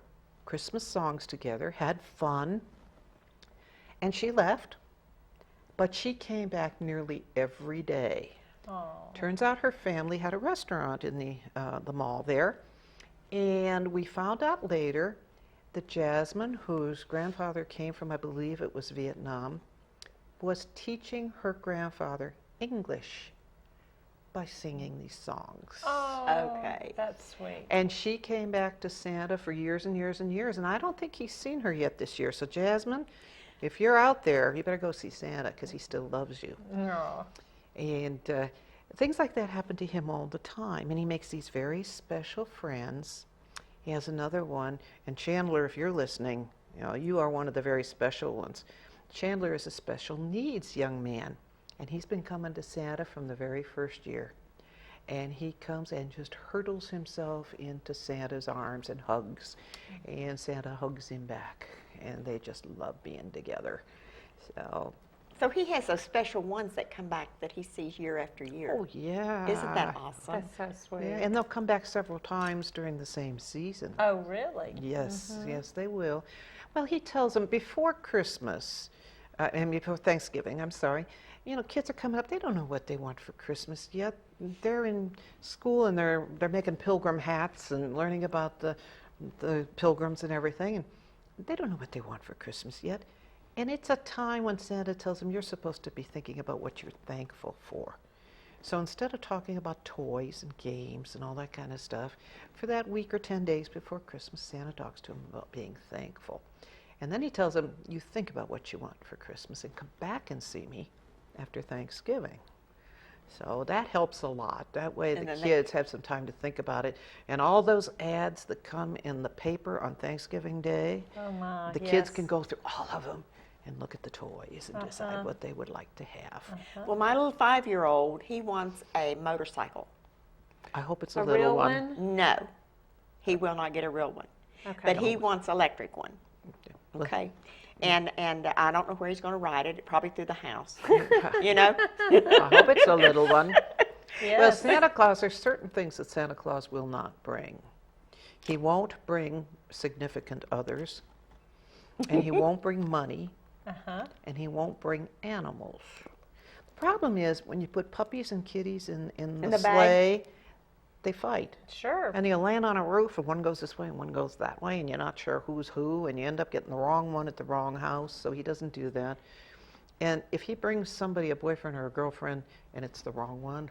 Christmas songs together, had fun, And she left, but she came back nearly every day. Oh. Turns out her family had a restaurant in the mall there, and we found out later that Jasmine, whose grandfather came from, I believe it was Vietnam, was teaching her grandfather English by singing these songs. Oh, Okay. that's sweet. And she came back to Santa for years and years and years, and I don't think he's seen her yet this year. So Jasmine, if you're out there, you better go see Santa because he still loves you. Oh. And things like that happen to him all the time, and he makes these very special friends. He has another one, and Chandler, if you're listening, you know, you are one of the very special ones. Chandler is a special needs young man, and he's been coming to Santa from the very first year. And he comes and just hurtles himself into Santa's arms and hugs, and Santa hugs him back, and they just love being together. So he has those special ones that come back that he sees year after year. Oh, yeah. Isn't that awesome? That's so sweet. Yeah, and they'll come back several times during the same season. Oh, really? Yes, yes, they will. Well, he tells them before Christmas, and before Thanksgiving, I'm sorry, you know, kids are coming up, they don't know what they want for Christmas yet. They're in school and they're making pilgrim hats and learning about the pilgrims and everything, and they don't know what they want for Christmas yet. And it's a time when Santa tells them you're supposed to be thinking about what you're thankful for. So instead of talking about toys and games and all that kind of stuff, for that week or 10 days before Christmas, Santa talks to them about being thankful. And then he tells them, you think about what you want for Christmas and come back and see me after Thanksgiving. So that helps a lot. That way the kids have some time to think about it. And all those ads that come in the paper on Thanksgiving Day, the kids can go through all of them and look at the toys and decide what they would like to have. Well, my little 5-year-old, he wants a motorcycle. I hope it's a real little one. No, he will not get a real one. Okay. But he wants electric one. Okay. And I don't know where he's going to ride it, probably through the house, you know? I hope it's a little one. Yes. Well, Santa Claus, there's certain things that Santa Claus will not bring. He won't bring significant others, and he won't bring money, and he won't bring animals. The problem is when you put puppies and kitties in the sleigh, they fight. Sure. And you'll land on a roof and one goes this way and one goes that way and you're not sure who's who and you end up getting the wrong one at the wrong house, so he doesn't do that. And if he brings somebody, a boyfriend or a girlfriend, and it's the wrong one,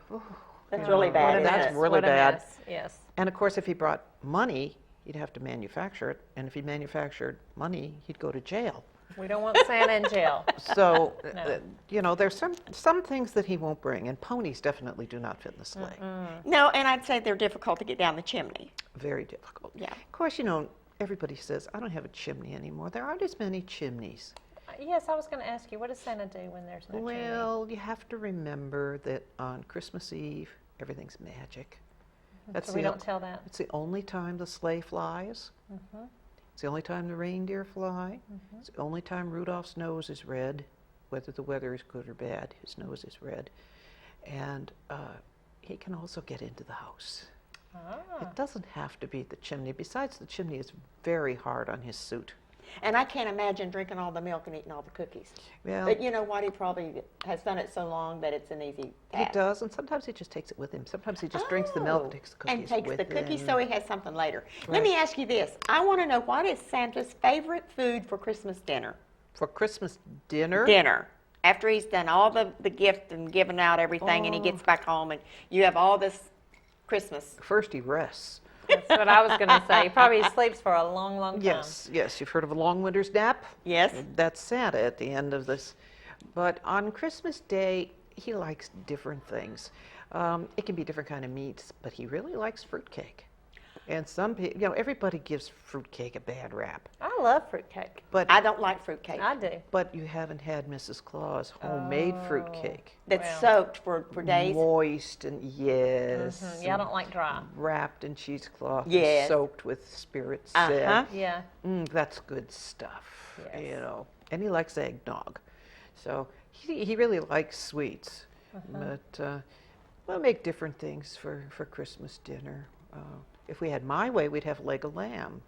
That's really bad, isn't that's it? really What a bad. mess. Yes. And of course, if he brought money, he'd have to manufacture it. And if he manufactured money, he'd go to jail. We don't want Santa in jail. So, No. you know, there's some things that he won't bring. And ponies definitely do not fit in the sleigh. No, and I'd say they're difficult to get down the chimney. Very difficult. Yeah. Of course, you know, everybody says, I don't have a chimney anymore. There aren't as many chimneys. Yes, I was going to ask you, what does Santa do when there's no chimney? Well, you have to remember that on Christmas Eve, everything's magic. So we don't tell that. It's the only time the sleigh flies. It's the only time the reindeer fly. It's the only time Rudolph's nose is red, whether the weather is good or bad. His nose is red. And he can also get into the house. It doesn't have to be the chimney. Besides, the chimney is very hard on his suit. And I can't imagine drinking all the milk and eating all the cookies. Well, But you know what? He probably has done it so long that it's an easy he task. does, and sometimes he just takes it with him. Sometimes he just drinks the milk and takes the cookies And takes with the cookies him. so he has something later. Let me ask you this. I want to know, what is Santa's favorite food for Christmas dinner? For Christmas dinner? Dinner. After he's done all the gift and given out everything and he gets back home and you have all this Christmas. First he rests. That's what I was going to say. He probably sleeps for a long, long time. Yes, yes. You've heard of a long winter's nap? Yes. That's Santa at the end of this. But on Christmas Day, he likes different things. It can be different kind of meats, but he really likes fruitcake. And some people, you know, everybody gives fruitcake a bad rap. I love fruitcake. But I don't like fruitcake. I do. But you haven't had Mrs. Claus homemade fruitcake. That's soaked for days. Moist and yes. Yeah, I don't like dry. Wrapped in cheesecloth. and Yes. Soaked with spirit Uh-huh. Yeah. That's good stuff. Yes. You know. And he likes eggnog. So he really likes sweets. But we'll make different things for Christmas dinner. If we had my way, we'd have leg of lamb.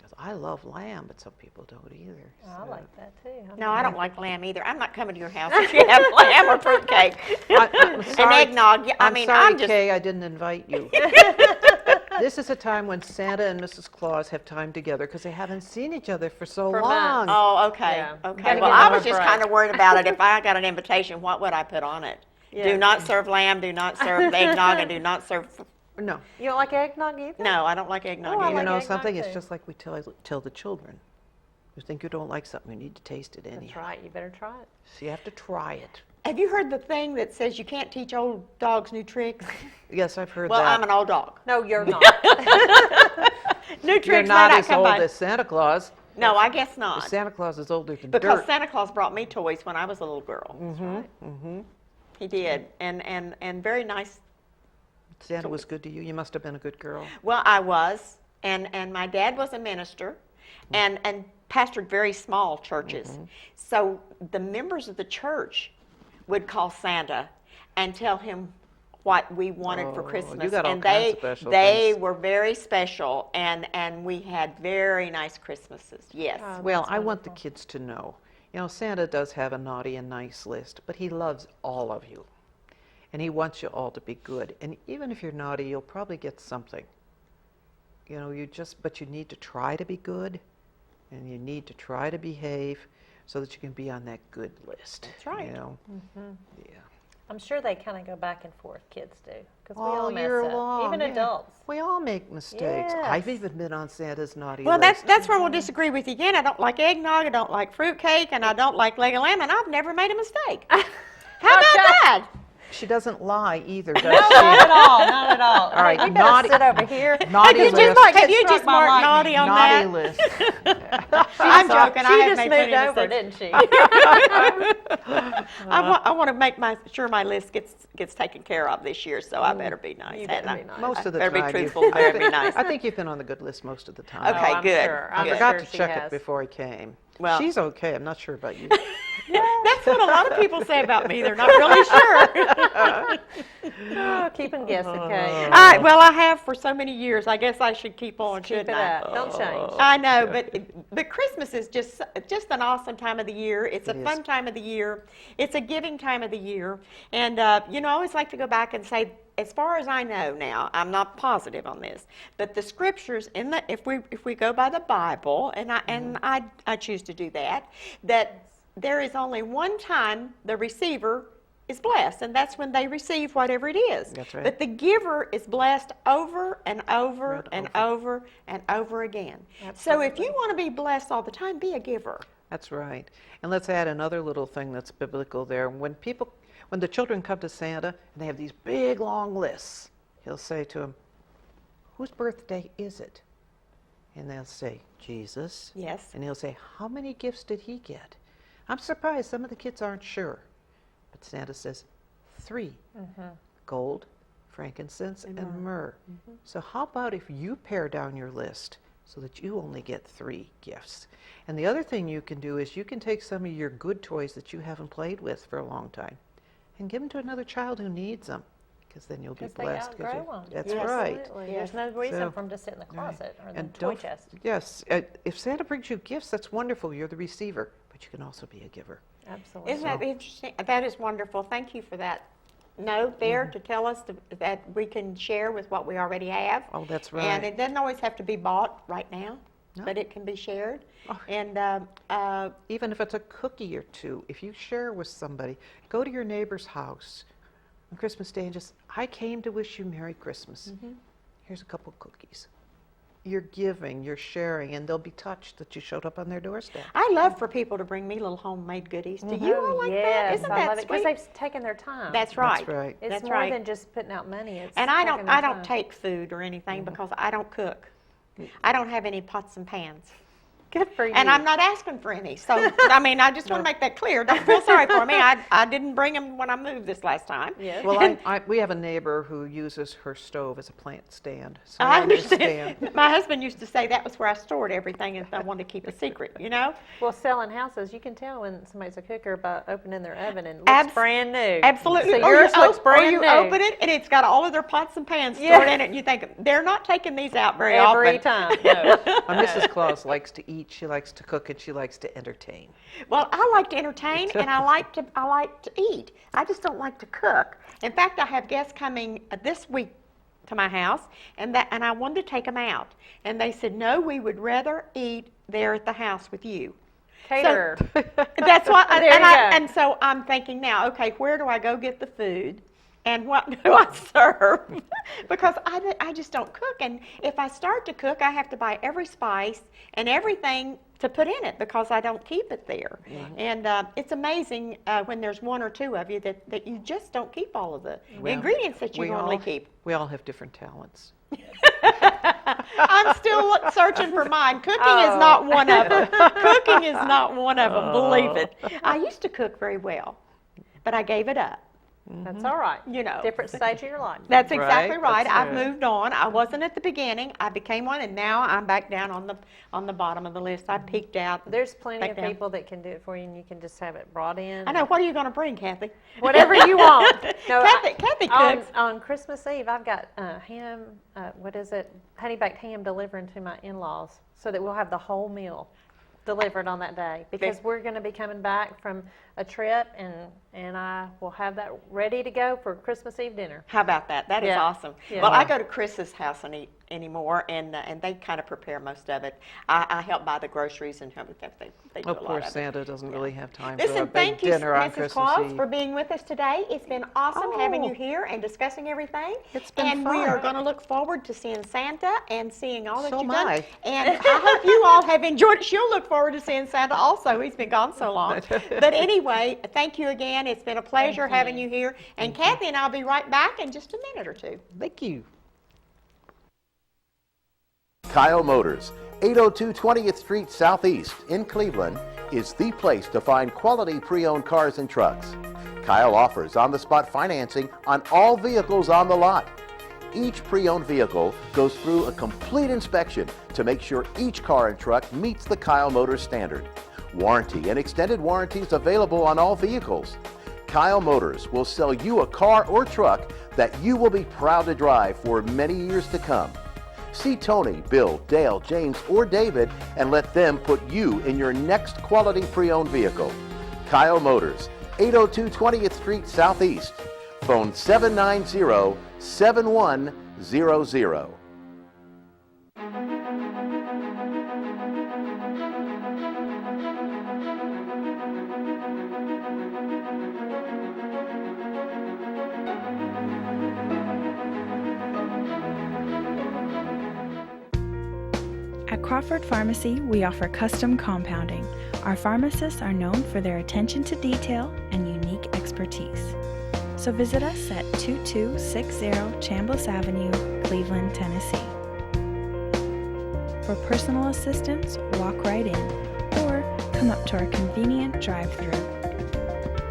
'Cause I love lamb, but some people don't either. I so. like that too. No, I don't like lamb either. I'm not coming to your house if you have lamb or fruitcake. I'm And sorry- eggnog. Yeah, I I'm mean, sorry, I'm just. Kay, I didn't invite you. This is a time when Santa and Mrs. Claus have time together because they haven't seen each other for so For long. months. Oh, okay. Yeah. Okay. Gotta Well, give I them a was just break. kind of worried about it. If I got an invitation, what would I put on it? Yeah. Do not serve lamb, do not serve eggnog, and do not serve. No. You don't like eggnog either? No, I don't like eggnog Oh, I either. You like know eggnog something? too. It's just like we tell the children. You think you don't like something, you need to taste it anyhow. That's right. You better try it. So you have to try it. Have you heard the thing that says you can't teach old dogs new tricks? Yes, I've heard Well, that. I'm an old dog. No, you're not. New tricks You're may not not as come old by. as Santa Claus. No, I guess not. Santa Claus is older than Because dirt. Santa Claus brought me toys when I was a little girl. He did, and very nice. Santa was good to you. You must have been a good girl. Well, I was, and my dad was a minister, and pastored very small churches. So the members of the church would call Santa and tell him what we wanted for Oh, Christmas. you got all and kinds of special they things. were very special, and we had very nice Christmases. Yes. Well, I want the kids to know, you know, Santa does have a naughty and nice list, but he loves all of you. And he wants you all to be good. And even if you're naughty, you'll probably get something. You know, but you need to try to be good, and you need to try to behave so that you can be on that good list. That's right. You know? Yeah. I'm sure they kind of go back and forth, kids do, because we All all mess year up, long, even yeah. adults. We all make mistakes. I've Yes. even been on Santa's naughty Well, list. that's where we'll disagree with you again. I don't like eggnog, I don't like fruitcake, and I don't like leg of lamb, and I've never made a mistake. How about that? She doesn't lie either, does No, she? not at all, not at all. All right, We better naughty- sit over here. Naughty Have you list. just, have you Struck just by marked lightning. naughty on Naughty that? list. I'm joking. She I have just made moved plenty of over, mistakes. didn't she? I want to make sure my list gets taken care of this year, so I better be nice. You better hadn't be I? nice. Most of the Better be time. truthful, better be nice. I think you've been on the good list most of the time. Okay, Oh, I'm good. sure. I I'm forgot sure to she check has. it before I came. Well- She's okay. I'm not sure about you. That's what a lot of people say about me. They're not really sure. Oh, keep them guessing, okay? All right, well, I have for so many years. I guess I should keep on, Keep shouldn't it I? up. Don't change. I know, but Christmas is just an awesome time of the year. It's a It is. fun time of the year. It's a giving time of the year. And, you know, I always like to go back and say, as far as I know now, I'm not positive on this, but the scriptures if we go by the Bible, and I choose to do that there is only one time the receiver is blessed, and that's when they receive whatever it is. That's right. But the giver is blessed over and over and over and over again. So if you want to be blessed all the time, be a giver. That's right. And let's add another little thing that's biblical there. When the children come to Santa and they have these big long lists, he'll say to them, "Whose birthday is it?" And they'll say, "Jesus." Yes. And he'll say, "How many gifts did he get?" I'm surprised some of the kids aren't sure. But Santa says, 3. Gold, frankincense, and myrrh. So how about if you pare down your list so that you only get 3 gifts? And the other thing you can do is you can take some of your good toys that you haven't played with for a long time and give them to another child who needs them, because then you'll be Because they blessed. outgrow them. That's right. Absolutely. Yes. There's no reason So- for them to sit in the closet or the And toy chest. Yes, if Santa brings you gifts, that's wonderful. You're the receiver, but you can also be a giver. Absolutely. Isn't that interesting? That is wonderful. Thank you for that note there to tell us that we can share with what we already have. Oh, that's right. And it doesn't always have to be bought right now, No. but it can be shared. Oh. And Even if it's a cookie or two, if you share with somebody, go to your neighbor's house on Christmas Day and just, "I came to wish you Merry Christmas. Here's a couple cookies." You're giving, you're sharing, and they'll be touched that you showed up on their doorstep. I love for people to bring me little homemade goodies. Do you all like that? Yes, Isn't I that love it because sweet? they've taken their time. That's right. That's right. It's That's more right. than just putting out money. It's And I taking don't their time. take food or anything because I don't cook. I don't have any pots and pans. Good for you. And I'm not asking for any. So, I mean, I just want to make that clear. Don't feel sorry for me. I didn't bring them when I moved this last time. Yes. Well, we have a neighbor who uses her stove as a plant stand. So I understand. My husband used to say that was where I stored everything if I wanted to keep a secret, you know? Well, selling houses, you can tell when somebody's a cooker by opening their oven and it looks brand new. Absolutely. So yours looks brand or you new. open it and it's got all of their pots and pans stored in it, and you think they're not taking these out very often. Every time. No. Mrs. Claus likes to eat, she likes to cook, and she likes to entertain. Well, I like to entertain and I like to eat. I just don't like to cook. In fact, I have guests coming this week to my house, and I wanted to take them out, and they said no, we would rather eat there at the house with you. Caterer. So, that's what. There you go. And so I'm thinking now, okay, where do I go get the food? And what do I serve? Because I just don't cook. And if I start to cook, I have to buy every spice and everything to put in it because I don't keep it there. Mm-hmm. And it's amazing when there's one or two of you that you just don't keep all of the ingredients that you normally keep. We all have different talents. I'm still searching for mine. Cooking is not one of them. Cooking is not one of them, believe it. I used to cook very well, but I gave it up. That's all right. You know. Different stage of your life. That's exactly right. That's I've moved on. I wasn't at the beginning. I became one, and now I'm back down on the bottom of the list. I peeked out. There's plenty of down. people that can do it for you, and you can just have it brought in. I know. What are you going to bring, Kathy? Whatever you want. No, Kathy cooks. On Christmas Eve, I've got ham, honey baked ham delivering to my in-laws so that we'll have the whole meal delivered on that day because we're going to be coming back from a trip and I will have that ready to go for Christmas Eve dinner. How about that? That is awesome. Yeah. Well, I go to Chris's house and eat anymore, and they kind of prepare most of it. I help buy the groceries and help with that. They do a lot Poor of Santa it. doesn't really have time Listen, for a big thank you, dinner on Mrs. Christmas Claus, Eve. for being with us today. It's been awesome having you here and discussing everything. It's been and fun. we are going to look forward to seeing Santa and seeing all that So you've am done. I. And I hope you all have enjoyed it. She'll look forward to seeing Santa also. He's been gone so long. But anyway, thank you again. It's been a pleasure having you here. And Kathy and I'll be right back in just a minute or two. Thank you. Kyle Motors, 802 20th Street Southeast in Cleveland, is the place to find quality pre-owned cars and trucks. Kyle offers on-the-spot financing on all vehicles on the lot. Each pre-owned vehicle goes through a complete inspection to make sure each car and truck meets the Kyle Motors standard. Warranty and extended warranties available on all vehicles. Kyle Motors will sell you a car or truck that you will be proud to drive for many years to come. See Tony, Bill, Dale, James, or David and let them put you in your next quality pre-owned vehicle. Kyle Motors, 802 20th Street Southeast. Phone 790-7100. At Crawford Pharmacy, we offer custom compounding. Our pharmacists are known for their attention to detail and unique expertise. So visit us at 2260 Chambliss Avenue, Cleveland, Tennessee. For personal assistance, walk right in or come up to our convenient drive-thru.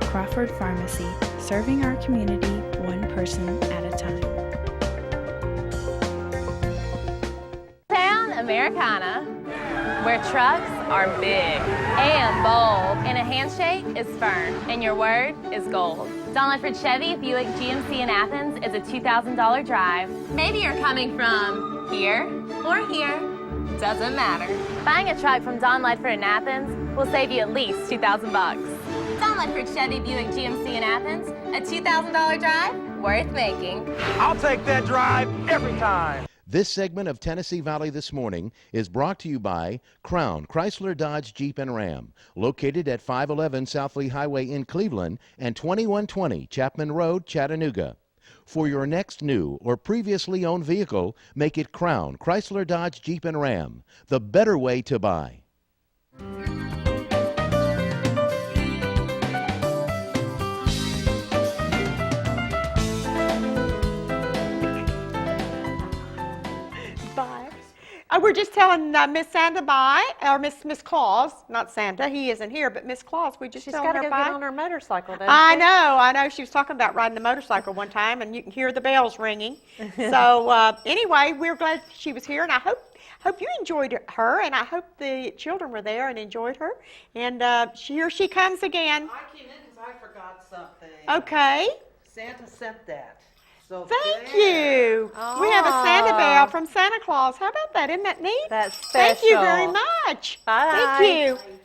Crawford Pharmacy, serving our community one person at a time. Americana, where trucks are big and bold, and a handshake is firm, and your word is gold. Don Ledford Chevy Buick GMC in Athens is a $2,000 drive. Maybe you're coming from here or here, doesn't matter. Buying a truck from Don Ledford in Athens will save you at least $2,000 bucks. Don Ledford Chevy Buick GMC in Athens, a $2,000 drive worth making. I'll take that drive every time. This segment of Tennessee Valley This Morning is brought to you by Crown Chrysler Dodge Jeep and Ram, located at 511 South Lee Highway in Cleveland and 2120 Chapman Road, Chattanooga. For your next new or previously owned vehicle, make it Crown Chrysler Dodge Jeep and Ram, the better way to buy. Oh, we're just telling Miss Santa bye, or Miss Claus, not Santa. He isn't here, but Miss Claus. We just She's telling got to her go bye. get on her motorcycle, doesn't I she? know. She was talking about riding the motorcycle one time, and you can hear the bells ringing. So anyway, we're glad she was here, and I hope you enjoyed her, and I hope the children were there and enjoyed her. And here she comes again. I came in because I forgot something. Okay. Santa sent that. So Thank there. you. We have a Santa Aw. Bell from Santa Claus. How about that? Isn't that neat? That's Thank you very special. much. Bye. Thank you.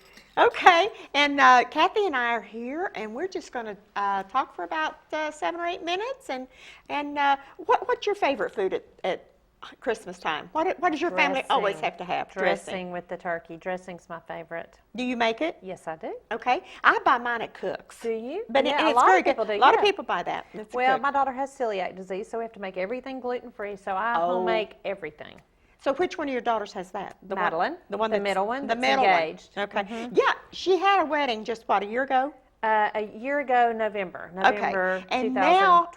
Okay, and Kathy and I are here, and we're just going to talk for about 7 or 8 minutes. And what's your favorite food at Christmas time? What does your family always Dressing. have to have? Dressing with the turkey. Dressing's my favorite. Do you make it? Yes, I do. Okay, I buy mine at Cook's. Do you? But Yeah, and a it's lot very of people good. do, A lot of yeah. people buy that. It's Well, good. my daughter has celiac disease, so we have to make everything gluten-free, so I Oh. home make everything. So which one of your daughters has that? Madeline, the that's- middle one the that's middle engaged. one. Okay. Mhm. Yeah, she had a wedding just a year ago. A year ago, November Okay. And 2012.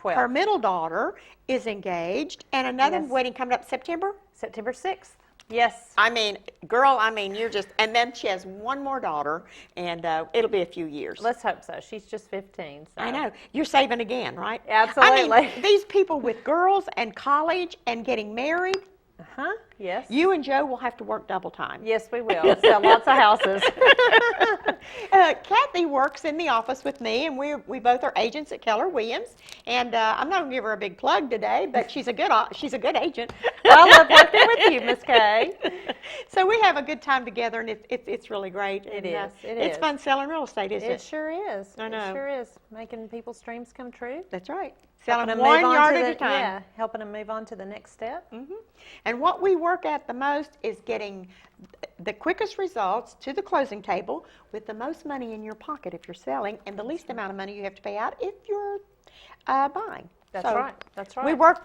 now her middle daughter is engaged, and another Yes. wedding coming up September. September 6th. Yes. I mean, girl, you're just, and then she has one more daughter, and it'll be a few years. Let's hope so. She's just 15. So. I know. You're saving again, right? Absolutely. I mean, these people with girls and college and getting married, Uh-huh. Yes. you and Joe will have to work double time. Yes, we will. Sell lots of houses. Kathy works in the office with me, and we both are agents at Keller Williams. And I'm not going to give her a big plug today, but she's a good agent. Well, I love working with you, Miss Kay. So we have a good time together, and it's really great. It And, is. It's fun selling real estate, isn't It it? sure is. I know. It sure is. Making people's dreams come true. That's right. Helping Selling them one move on yard to at the- a time. Yeah, helping them move on to the next step. And what we work at the most is getting the quickest results to the closing table with the most money in your pocket if you're selling, and the least amount of money you have to pay out if you're buying. That's So right. That's right. We work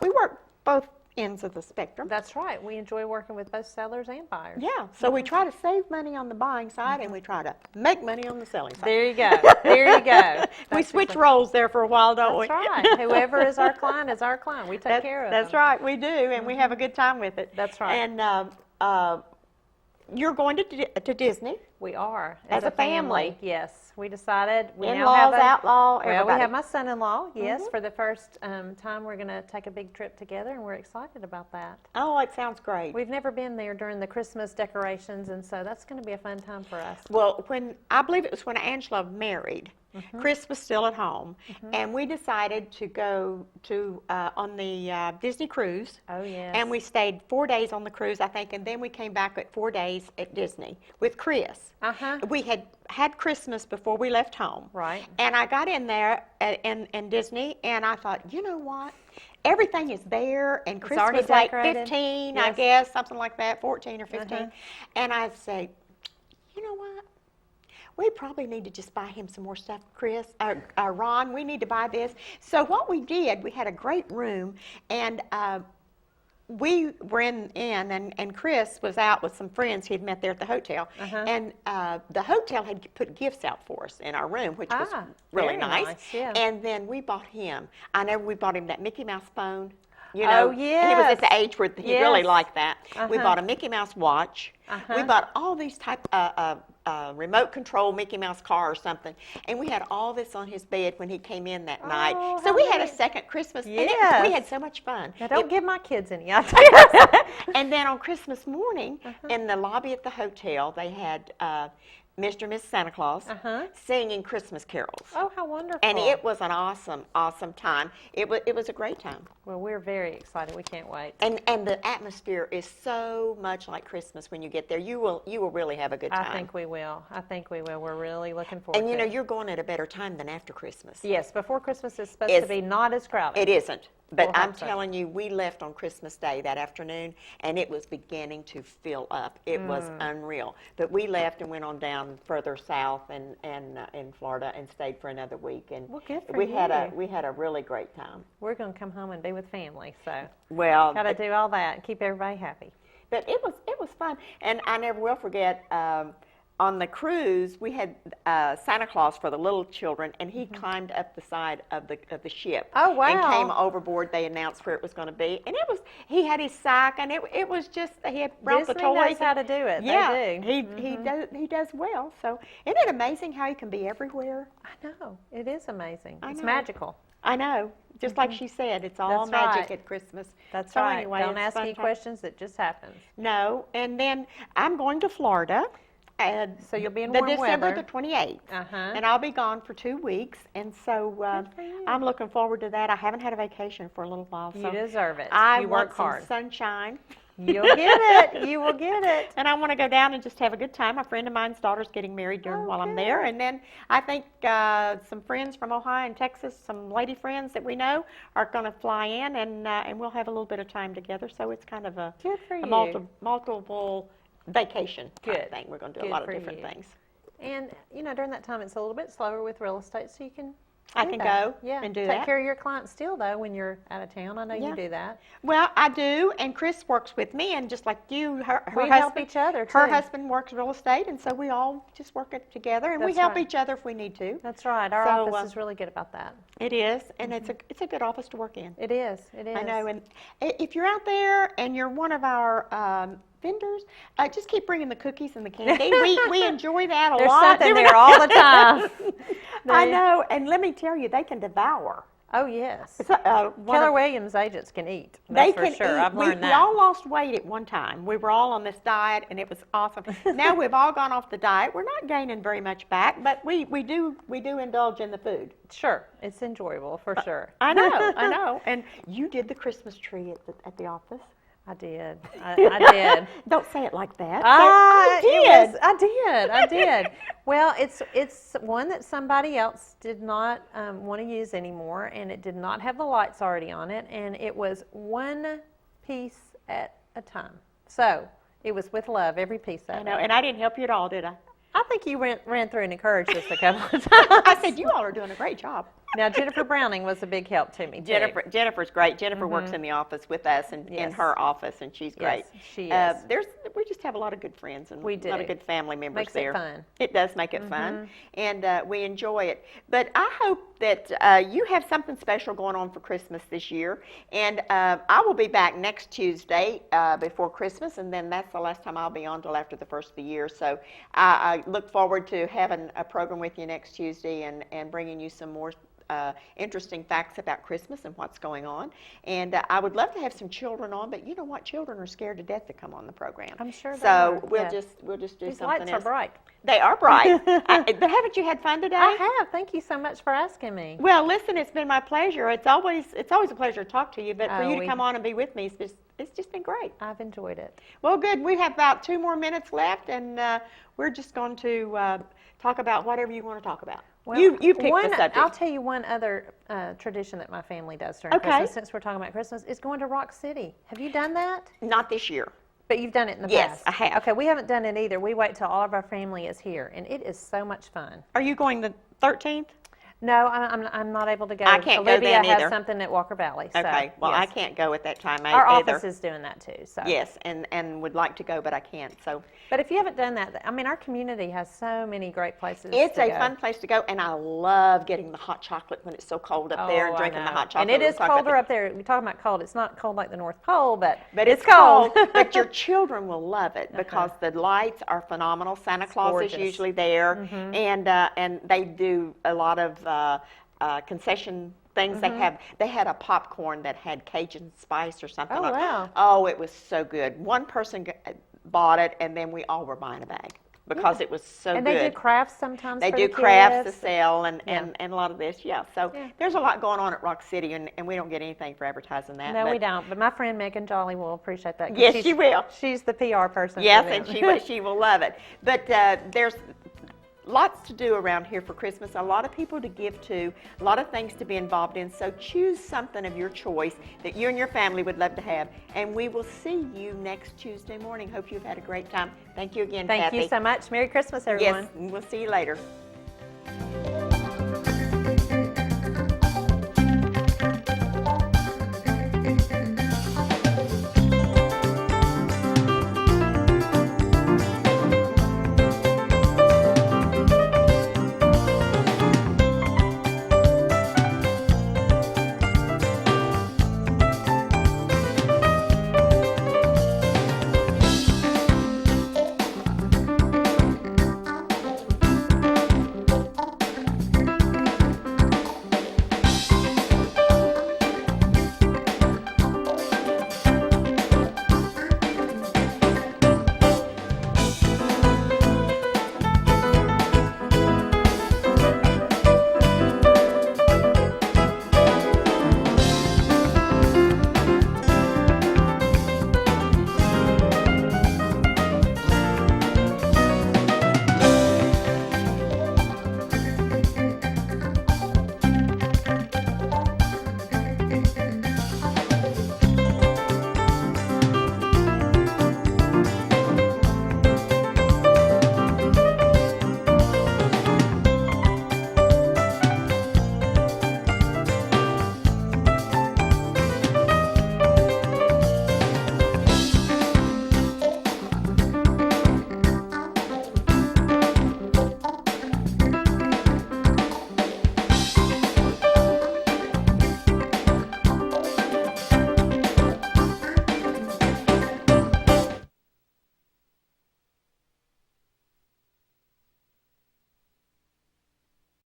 both ends of the spectrum. That's right. We enjoy working with both sellers and buyers. Yeah, so we try to save money on the buying side, and we try to make money on the selling side. There you go. There you go. We That's switch exactly- roles there for a while, don't we? That's right. Whoever is our client is our client. We take care of That's them. right, we do, and we have a good time with it. That's right. And you're going to Disney. We are. As a family. Yes. We decided we now In-laws, have outlaw, Well, we everybody. have my son-in-law. Yes. For the first time, we're going to take a big trip together, and we're excited about that. Oh, it sounds great. We've never been there during the Christmas decorations, and so that's going to be a fun time for us. Well, I believe it was when Angela married, Chris was still at home, and we decided to go to on the Disney cruise. Oh, yes. And we stayed 4 days on the cruise, I think, and then we came back at 4 days at Disney with Chris. Uh-huh. We had Christmas before we left home. Right. And I got in there in Disney, and I thought, you know what? Everything is there, and Chris already was like decorated. 15, I Yes. guess, something like that, 14 or 15. Uh-huh. And I say, you know what? We probably need to just buy him some more stuff, Chris, Ron, we need to buy this. So what we did, we had a great room, and we were in and Chris was out with some friends he'd met there at the hotel. And the hotel had put gifts out for us in our room, which was really very nice. nice, yeah. And then we bought him, we bought him that Mickey Mouse phone. You Oh, know, he was at yes. the age where he really Yes. liked that. We bought a Mickey Mouse watch. We bought all these type remote control Mickey Mouse car or something, and we had all this on his bed when he came in that night. Oh, So how we had a neat. second Christmas, and Yes. we had so much fun. Now, don't It- give my kids any ideas. and then on Christmas morning, in the lobby at the hotel, they had Mr. and Mrs. Santa Claus singing Christmas carols. Oh, how wonderful. And it was an awesome, awesome time. It was a great time. Well, we're very excited. We can't wait. And the atmosphere is so much like Christmas when you get there. You will really have a good time. I think we will. We're really looking forward And to you know, it. you're going at a better time than after Christmas. Yes, before Christmas is supposed It's- to be not as crowded. It isn't. But We'll I'm hope so. telling you, we left on Christmas Day that afternoon, and it was beginning to fill up. It was unreal. But we left and went on down further south and in Florida and stayed for another week. And Well, good for we had you. a really great time. We're going to come home and be with family, so Well, got to do all that and keep everybody happy. but it was fun, and I never will forget. on the cruise, we had Santa Claus for the little children, and he climbed up the side of the ship. Oh, wow. And came overboard. They announced where it was going to be, and he had his sack, and it was just he had brought the Disney toys. knows how to do it. Yeah, They do. he does well. So isn't it amazing how he can be everywhere? I know. It is amazing. I It's know. magical. I know. Just like she said, it's all That's magic right. at Christmas. That's so right. Anyway, Don't it's ask fun any time. questions. It just happens. No, and then I'm going to Florida. And So you'll be in the warm December weather. the 28th, Uh-huh. and I'll be gone for 2 weeks, and so for you. I'm looking forward to that. I haven't had a vacation for a little while, so You deserve it. I You want work some hard. sunshine, You'll get it. You will get it. and I want to go down and just have a good time. A friend of mine's daughter's getting married while I'm there, and then I think some friends from Ohio and Texas, some lady friends that we know, are going to fly in, and we'll have a little bit of time together. So it's kind of a Good for you. multiple vacation type Good. thing. We're going to do Good a lot of for different you. things. And, during that time, it's a little bit slower with real estate, so you can I do can that. go Yeah. and do Take that. care of your clients still, though, when you're out of town. I know Yeah. you do that. Well, I do, and Chris works with me, and just like you, her We husband, help each other, her too. husband works real estate, and so we all just work it together, and we That's help right. each other if we need to. That's right. Our So, office is really good about that. It is, and it's a good office to work in. It is. It is. I know, and if you're out there and you're one of our vendors, just keep bringing the cookies and the candy. We enjoy that a There's lot. something there all the time. I know, and let me tell you, they can devour. Oh, yes. It's one Keller of- Williams agents can eat. They That's for can sure. eat. I've learned We that. all lost weight at one time. We were all on this diet, and it was awesome. Now we've all gone off the diet. We're not gaining very much back, but we do indulge in the food. Sure. It's enjoyable, for sure. I know. And you did the Christmas tree at the office. I did. I did. Don't say it like that. I did. I did. Well, it's one that somebody else did not want to use anymore, and it did not have the lights already on it, and it was one piece at a time. So it was with love, every piece of it. I know, and I didn't help you at all, did I? I think you ran through and encouraged us a couple of times. I said, you all are doing a great job. Now, Jennifer Browning was a big help to me, too. Jennifer's great. Jennifer works in the office with us in Yes. her office, and she's great. Yes, she is. We just have a lot of good friends and We a lot do. of good family members Makes it there. fun. It does make it fun, and we enjoy it. But I hope that you have something special going on for Christmas this year, and I will be back next Tuesday before Christmas, and then that's the last time I'll be on till after the first of the year. So I look forward to having a program with you next Tuesday and bringing you some more interesting facts about Christmas and what's going on. And I would love to have some children on, but you know what? Children are scared to death to come on the program. I'm sure they So are, we'll yeah. just do These something lights else. are bright. They are bright. But haven't you had fun today? I have. Thank you so much for asking me. Well, listen, it's been my pleasure. It's always a pleasure to talk to you, but for Oh, you to come on and be with me, it's just been great. I've enjoyed it. Well, good. We have about 2 more minutes left, and we're just going to talk about whatever you want to talk about. Well, you pick the subject. I'll tell you one other tradition that my family does during Okay. Christmas, since we're talking about Christmas, is going to Rock City. Have you done that? Not this year. But you've done it in the Yes, past. I have. Okay, we haven't done it either. We wait till all of our family is here, and it is so much fun. Are you going the 13th? No, I'm not able to go. I can't go Olivia then has either. something at Walker Valley. So, Okay. Well, I yes. can't go at that time Our either. office is doing that too. So. Yes, and would like to go, but I can't. So But if you haven't done that, I mean, our community has so many great places. it's to a go. fun place to go, and I love getting the hot chocolate when it's so cold up there and Oh, I drinking the know. hot chocolate. And it We'll is talk about colder that. up there. We're talking about cold. It's not cold like the North Pole, but It's cold. But your children will love it because Uh-huh. the lights are phenomenal. Santa Claus gorgeous. is usually there, and they do a lot of concession things. They had a popcorn that had Cajun spice or something. Oh, on it. wow. Oh, it was so good. One person bought it, and then we all were buying a bag because it was so and good. they do crafts sometimes. They for do the crafts to kids. sell and Yeah. a lot of this, yeah. So Yeah. there's a lot going on at Rock City, and we don't get anything for advertising that. No, but we don't. But my friend Megan Jolly will appreciate that. 'cause Yes, she's- she will. She's the PR person. Yes, for and them. she will love it. But there's lots to do around here for Christmas, a lot of people to give to, a lot of things to be involved in. So choose something of your choice that you and your family would love to have. And we will see you next Tuesday morning. Hope you've had a great time. Thank you again, Thank Kathy. you so much. Merry Christmas, everyone. Yes, and we'll see you later.